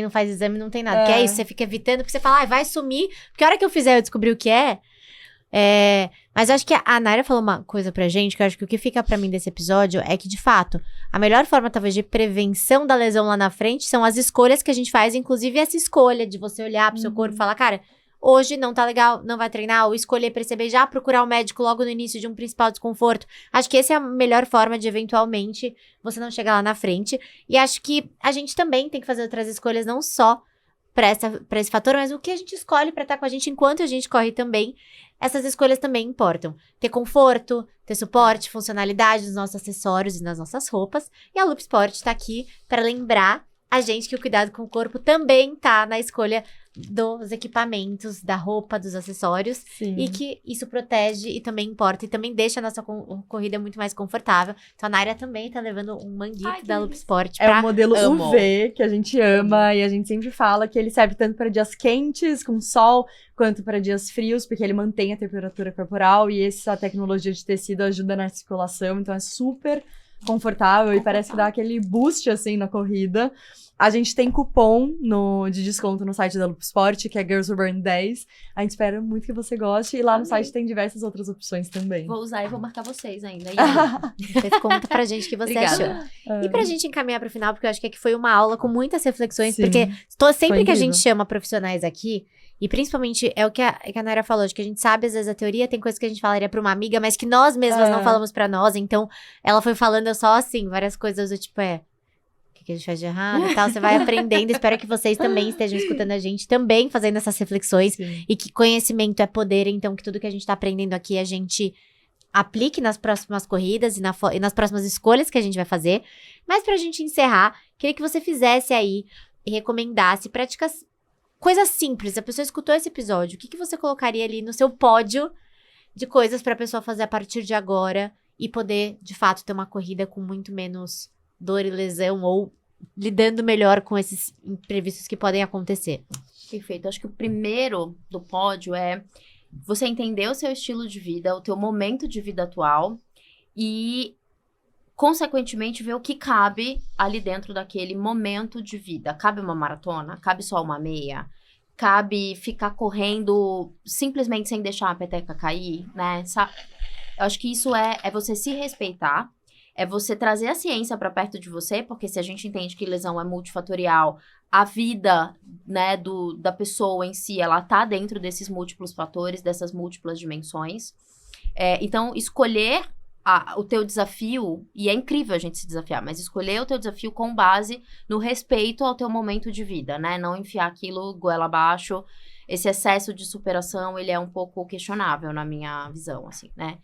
não faz exame não tem nada. Que é isso, você fica evitando, porque você fala, vai sumir, porque a hora que eu fizer eu descobri o que é. Mas eu acho que a Naira falou uma coisa pra gente, que eu acho que o que fica pra mim desse episódio é que, de fato, a melhor forma, talvez, de prevenção da lesão lá na frente são as escolhas que a gente faz, inclusive essa escolha de você olhar pro seu corpo e falar, cara, hoje não tá legal, não vai treinar, ou escolher perceber já, procurar o médico logo no início de um principal desconforto. Acho que essa é a melhor forma de, eventualmente, você não chegar lá na frente. E acho que a gente também tem que fazer outras escolhas, não só pra esse fator, mas o que a gente escolhe pra estar com a gente enquanto a gente corre também. Essas escolhas também importam. Ter conforto, ter suporte, funcionalidade nos nossos acessórios e nas nossas roupas. E a Loop Sport tá aqui para lembrar a gente que o cuidado com o corpo também tá na escolha dos equipamentos, da roupa, dos acessórios. Sim. E que isso protege e também importa. E também deixa a nossa corrida muito mais confortável. Então a Naira também tá levando um manguito da Loop Sport É pra... o modelo Amo. UV, que a gente ama, e a gente sempre fala que ele serve tanto para dias quentes, com sol, quanto para dias frios, porque ele mantém a temperatura corporal, e essa tecnologia de tecido ajuda na circulação, então é super confortável e parece que dá aquele boost, assim, na corrida. A gente tem cupom de desconto no site da Loop Sport, que é Girls Who Burn 10. A gente espera muito que você goste, e lá no site tem diversas outras opções também. Vou usar e vou marcar vocês ainda. E aí? Depois conta pra gente o que você Obrigada. achou. E pra gente encaminhar pro final, porque eu acho que aqui foi uma aula com muitas reflexões, Sim. porque sempre Foi que a incrível. gente chama profissionais aqui, e principalmente é o que a Naira falou, de que a gente sabe, às vezes, a teoria, tem coisas que a gente falaria pra uma amiga, mas que nós mesmas não falamos pra nós, então ela foi falando só assim, várias coisas do tipo, o que a gente faz de errado e tal, você vai aprendendo, espero que vocês também estejam escutando a gente, também fazendo essas reflexões, Sim. e que conhecimento é poder, então que tudo que a gente tá aprendendo aqui, a gente aplique nas próximas corridas e nas próximas escolhas que a gente vai fazer. Mas pra gente encerrar, queria que você fizesse aí e recomendasse práticas, coisas simples. A pessoa escutou esse episódio, o que você colocaria ali no seu pódio de coisas pra pessoa fazer a partir de agora e poder, de fato, ter uma corrida com muito menos dor e lesão, ou lidando melhor com esses imprevistos que podem acontecer? Perfeito. Acho que o primeiro do pódio é você entender o seu estilo de vida, o teu momento de vida atual e, consequentemente, ver o que cabe ali dentro daquele momento de vida. Cabe uma maratona? Cabe só uma meia? Cabe ficar correndo simplesmente sem deixar a peteca cair, né? Eu acho que isso é você se respeitar, é você trazer a ciência para perto de você, porque se a gente entende que lesão é multifatorial, a vida, né, da pessoa em si, ela tá dentro desses múltiplos fatores, dessas múltiplas dimensões. Então, escolher o teu desafio, e é incrível a gente se desafiar, mas escolher o teu desafio com base no respeito ao teu momento de vida, né? Não enfiar aquilo goela abaixo. Esse excesso de superação, ele é um pouco questionável na minha visão, assim, né?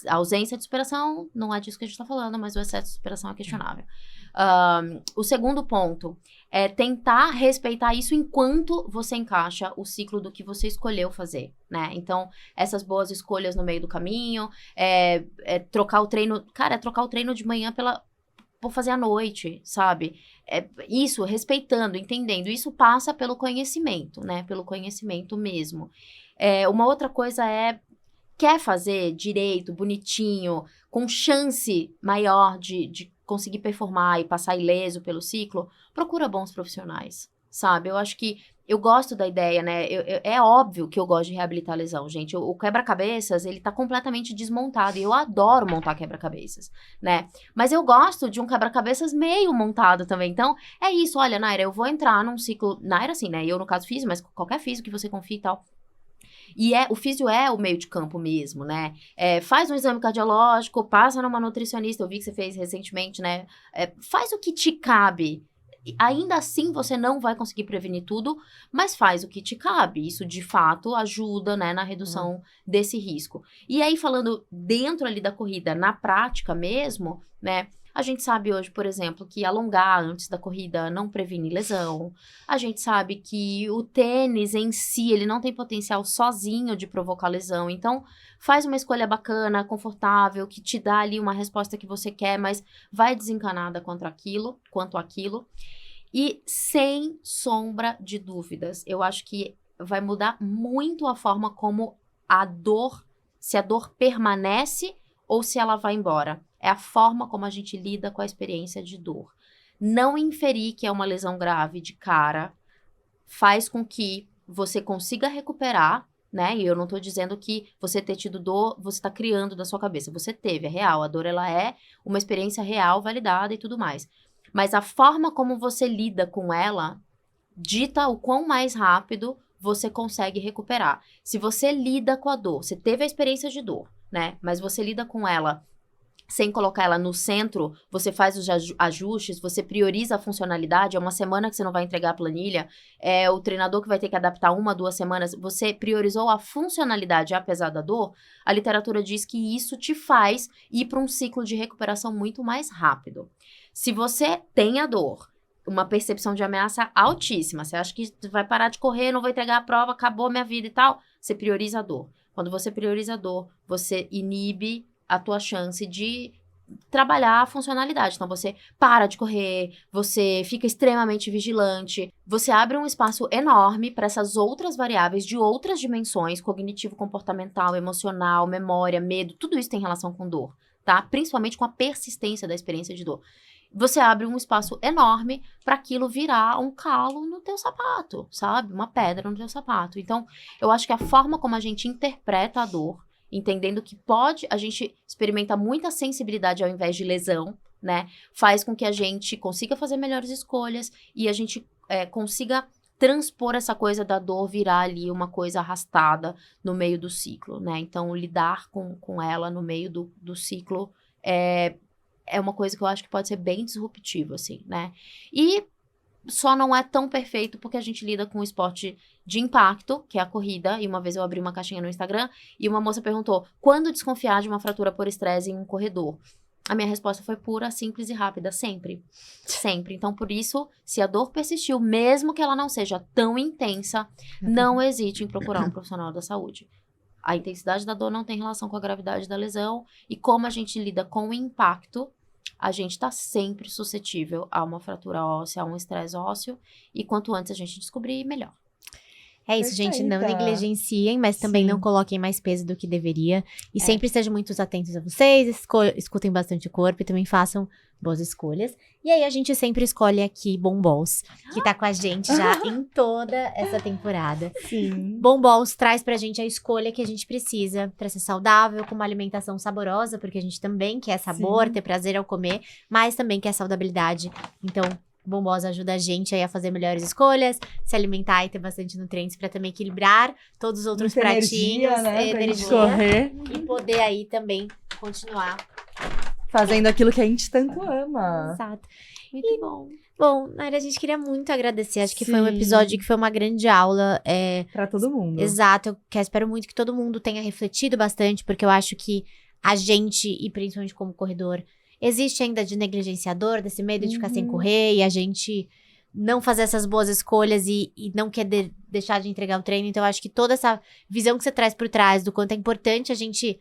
A ausência de superação, não é disso que a gente tá falando, mas o excesso de superação é questionável. O segundo ponto é tentar respeitar isso enquanto você encaixa o ciclo do que você escolheu fazer, né? Então, essas boas escolhas no meio do caminho, trocar o treino... Cara, trocar o treino de manhã por fazer à noite, sabe? Isso, respeitando, entendendo. Isso passa pelo conhecimento, né? Pelo conhecimento mesmo. Uma outra coisa quer fazer direito, bonitinho, com chance maior de conseguir performar e passar ileso pelo ciclo, procura bons profissionais, sabe? Eu acho que eu gosto da ideia, né? É óbvio que eu gosto de reabilitar lesão, gente. O quebra-cabeças, ele tá completamente desmontado e eu adoro montar quebra-cabeças, né? Mas eu gosto de um quebra-cabeças meio montado também. Então, é isso. Olha, Naira, eu vou entrar num ciclo... Naira, assim, né? Eu, no caso, físio, mas qualquer físio que você confie e tal... E o físio é o meio de campo mesmo, né? Faz um exame cardiológico, passa numa nutricionista, eu vi que você fez recentemente, né? Faz o que te cabe. Ainda assim, você não vai conseguir prevenir tudo, mas faz o que te cabe. Isso, de fato, ajuda, né, na redução desse risco. E aí, falando dentro ali da corrida, na prática mesmo, né? A gente sabe hoje, por exemplo, que alongar antes da corrida não previne lesão. A gente sabe que o tênis em si, ele não tem potencial sozinho de provocar lesão. Então, faz uma escolha bacana, confortável, que te dá ali uma resposta que você quer, mas vai desencanada quanto aquilo. E sem sombra de dúvidas, eu acho que vai mudar muito a forma como a dor, se a dor permanece ou se ela vai embora. É a forma como a gente lida com a experiência de dor. Não inferir que é uma lesão grave de cara faz com que você consiga recuperar, né? E eu não tô dizendo que você ter tido dor, você tá criando da sua cabeça. Você teve, é real. A dor, ela é uma experiência real, validada e tudo mais. Mas a forma como você lida com ela dita o quão mais rápido você consegue recuperar. Se você lida com a dor, você teve a experiência de dor, né? Mas você lida com ela sem colocar ela no centro, você faz os ajustes, você prioriza a funcionalidade, é uma semana que você não vai entregar a planilha, é o treinador que vai ter que adaptar 1, 2 semanas, você priorizou a funcionalidade apesar da dor, a literatura diz que isso te faz ir para um ciclo de recuperação muito mais rápido. Se você tem a dor, uma percepção de ameaça altíssima, você acha que vai parar de correr, não vou entregar a prova, acabou a minha vida e tal, você prioriza a dor. Quando você prioriza a dor, você inibe a tua chance de trabalhar a funcionalidade. Então, você para de correr, você fica extremamente vigilante, você abre um espaço enorme para essas outras variáveis de outras dimensões, cognitivo, comportamental, emocional, memória, medo, tudo isso tem relação com dor, tá? Principalmente com a persistência da experiência de dor. Você abre um espaço enorme para aquilo virar um calo no teu sapato, sabe? Uma pedra no teu sapato. Então, eu acho que a forma como a gente interpreta a dor, entendendo que a gente experimenta muita sensibilidade ao invés de lesão, né? Faz com que a gente consiga fazer melhores escolhas e a gente consiga transpor essa coisa da dor virar ali uma coisa arrastada no meio do ciclo, né? Então, lidar com ela no meio do ciclo é uma coisa que eu acho que pode ser bem disruptivo, assim, né? E só não é tão perfeito porque a gente lida com um esporte de impacto, que é a corrida, e uma vez eu abri uma caixinha no Instagram e uma moça perguntou, quando desconfiar de uma fratura por estresse em um corredor? A minha resposta foi pura, simples e rápida, sempre. Sempre. Então, por isso, se a dor persistiu, mesmo que ela não seja tão intensa, não hesite em procurar um profissional da saúde. A intensidade da dor não tem relação com a gravidade da lesão e como a gente lida com o impacto, a gente está sempre suscetível a uma fratura óssea, a um estresse ósseo, e quanto antes a gente descobrir, melhor. É isso, gente, não Perfeita. negligenciem, mas também Sim. não coloquem mais peso do que deveria. E sempre estejam muito atentos a vocês, escutem bastante o corpo e também façam boas escolhas. E aí a gente sempre escolhe aqui Bombols, que tá com a gente já em toda essa temporada. Sim. Bombols traz pra gente a escolha que a gente precisa pra ser saudável, com uma alimentação saborosa, porque a gente também quer sabor, Sim. ter prazer ao comer, mas também quer saudabilidade. Então, Bombols ajuda a gente aí a fazer melhores escolhas, se alimentar e ter bastante nutrientes pra também equilibrar todos os outros Muita pratinhos, energia, né? Pra gente energia, correr, e poder aí também continuar. fazendo aquilo que a gente tanto ama. Exato. Muito bom. Bom, Naira, a gente queria muito agradecer. Acho que foi um Sim. episódio que foi uma grande aula. Pra todo mundo. Exato. Espero muito que todo mundo tenha refletido bastante, porque eu acho que a gente, e principalmente como corredor, existe ainda de negligenciador, desse medo de ficar sem correr, e a gente não fazer essas boas escolhas e não quer deixar de entregar o treino. Então, eu acho que toda essa visão que você traz por trás do quanto é importante a gente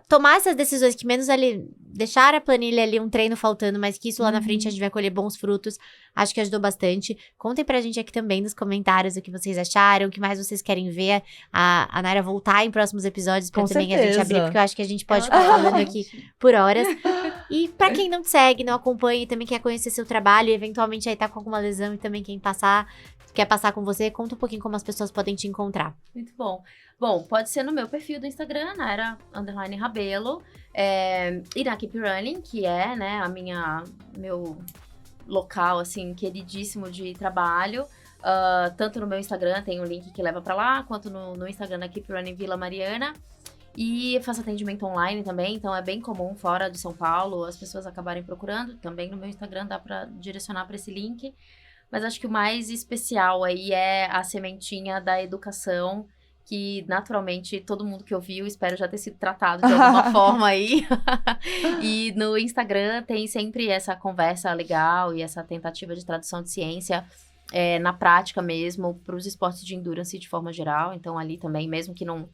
tomar essas decisões que menos ali, deixar a planilha ali, um treino faltando, mas que isso lá na frente a gente vai colher bons frutos, acho que ajudou bastante. Contem pra gente aqui também nos comentários o que vocês acharam, o que mais vocês querem ver a Naira voltar em próximos episódios pra Com também a gente certeza. abrir, porque eu acho que a gente pode ficar falando aqui por horas. E pra quem não te segue, não acompanha e também quer conhecer seu trabalho e eventualmente aí tá com alguma lesão e também quer passar com você, conta um pouquinho como as pessoas podem te encontrar. Muito bom. Bom, pode ser no meu perfil do Instagram, Naira_Rabelo, e na Keep Running, que é, né, meu local, assim, queridíssimo de trabalho. Tanto no meu Instagram, tem um link que leva pra lá, quanto no Instagram da Keep Running Vila Mariana. E faço atendimento online também, então é bem comum fora de São Paulo as pessoas acabarem procurando. Também no meu Instagram dá pra direcionar pra esse link. Mas acho que o mais especial aí é a sementinha da educação, que naturalmente todo mundo que ouviu, espero já ter sido tratado de alguma forma aí. E no Instagram tem sempre essa conversa legal e essa tentativa de tradução de ciência na prática mesmo, para os esportes de endurance de forma geral. Então ali também, mesmo que não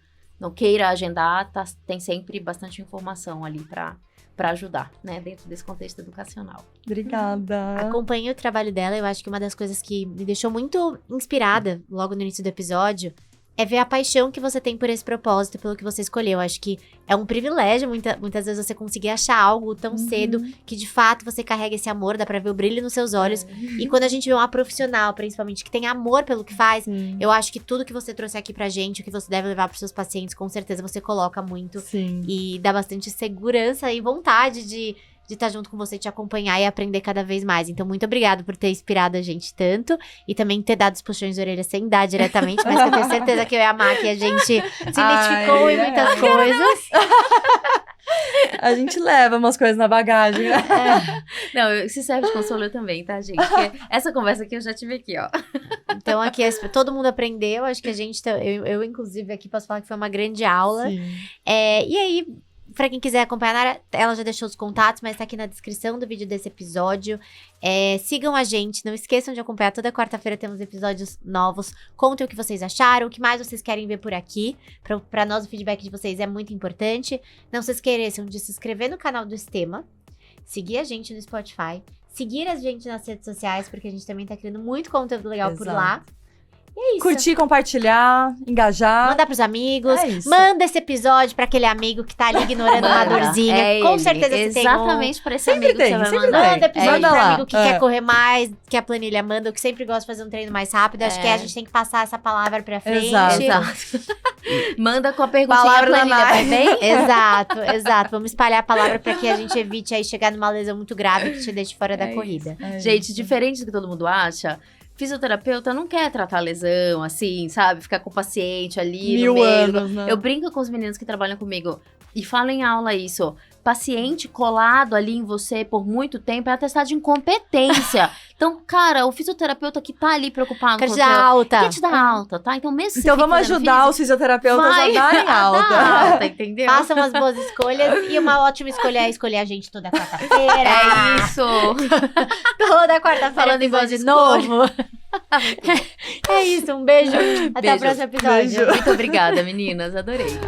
queira agendar, tem sempre bastante informação ali para ajudar, né, dentro desse contexto educacional. Obrigada. Acompanhei o trabalho dela, eu acho que uma das coisas que me deixou muito inspirada logo no início do episódio é ver a paixão que você tem por esse propósito, pelo que você escolheu. Eu acho que é um privilégio, muitas vezes, você conseguir achar algo tão cedo que, de fato, você carrega esse amor, dá pra ver o brilho nos seus olhos. E quando a gente vê uma profissional, principalmente, que tem amor pelo que faz, eu acho que tudo que você trouxe aqui pra gente, o que você deve levar pros seus pacientes, com certeza você coloca muito. Sim. E dá bastante segurança e vontade de estar junto com você, te acompanhar e aprender cada vez mais. Então, muito obrigada por ter inspirado a gente tanto. E também ter dado os puxões de orelha sem dar diretamente. Mas que eu tenho certeza que eu e a Má, que a gente se identificou em muitas coisas. A gente leva umas coisas na bagagem, né? Não, se serve de consolo eu também, tá, gente? Porque essa conversa aqui eu já tive aqui, ó. Então, aqui todo mundo aprendeu. Acho que a gente, eu inclusive, aqui posso falar que foi uma grande aula. Sim. E aí, pra quem quiser acompanhar a Nara, ela já deixou os contatos, mas tá aqui na descrição do vídeo desse episódio. Sigam a gente, não esqueçam de acompanhar. Toda quarta-feira temos episódios novos. Contem o que vocês acharam, o que mais vocês querem ver por aqui. Pra nós, o feedback de vocês é muito importante. Não se esqueçam de se inscrever no canal do Estema, seguir a gente no Spotify, seguir a gente nas redes sociais, porque a gente também tá criando muito conteúdo legal por lá. E é isso. Curtir, compartilhar, engajar. Mandar pros amigos. É isso. Manda esse episódio pra aquele amigo que tá ali ignorando uma dorzinha. Com certeza você tem exatamente pra esse Sempre amigo tem, que você vai sempre mandar. tem. Manda episódio Manda pro lá. amigo que quer correr mais, que a planilha manda, o que sempre gosta de fazer um treino mais rápido. Acho que a gente tem que passar essa palavra pra frente. Exato. Manda com a perguntinha, Palavra a planilha da vai bem? Exato. Vamos espalhar a palavra pra que a gente evite aí chegar numa lesão muito grave que te deixe fora da corrida. Gente, diferente do que todo mundo acha, fisioterapeuta não quer tratar lesão, assim, sabe? Ficar com o paciente ali no 1000 meio. anos, né? Eu brinco com os meninos que trabalham comigo e falo em aula isso. Paciente colado ali em você por muito tempo é atestado de incompetência. Então, cara, o fisioterapeuta que tá ali preocupado Quer com te dar alta. quer te dar alta, tá? Então, mesmo se Então você vamos fique fazendo ajudar os físico, fisioterapeutas a vai darem dar alta. alta, entendeu? Façam umas boas escolhas. E uma ótima escolha é escolher a gente toda quarta-feira. É isso. Toda quarta-feira. Falando em boas de novo. É isso, um beijo. Até o Beijo. próximo episódio. Beijo. Muito obrigada, meninas. Adorei.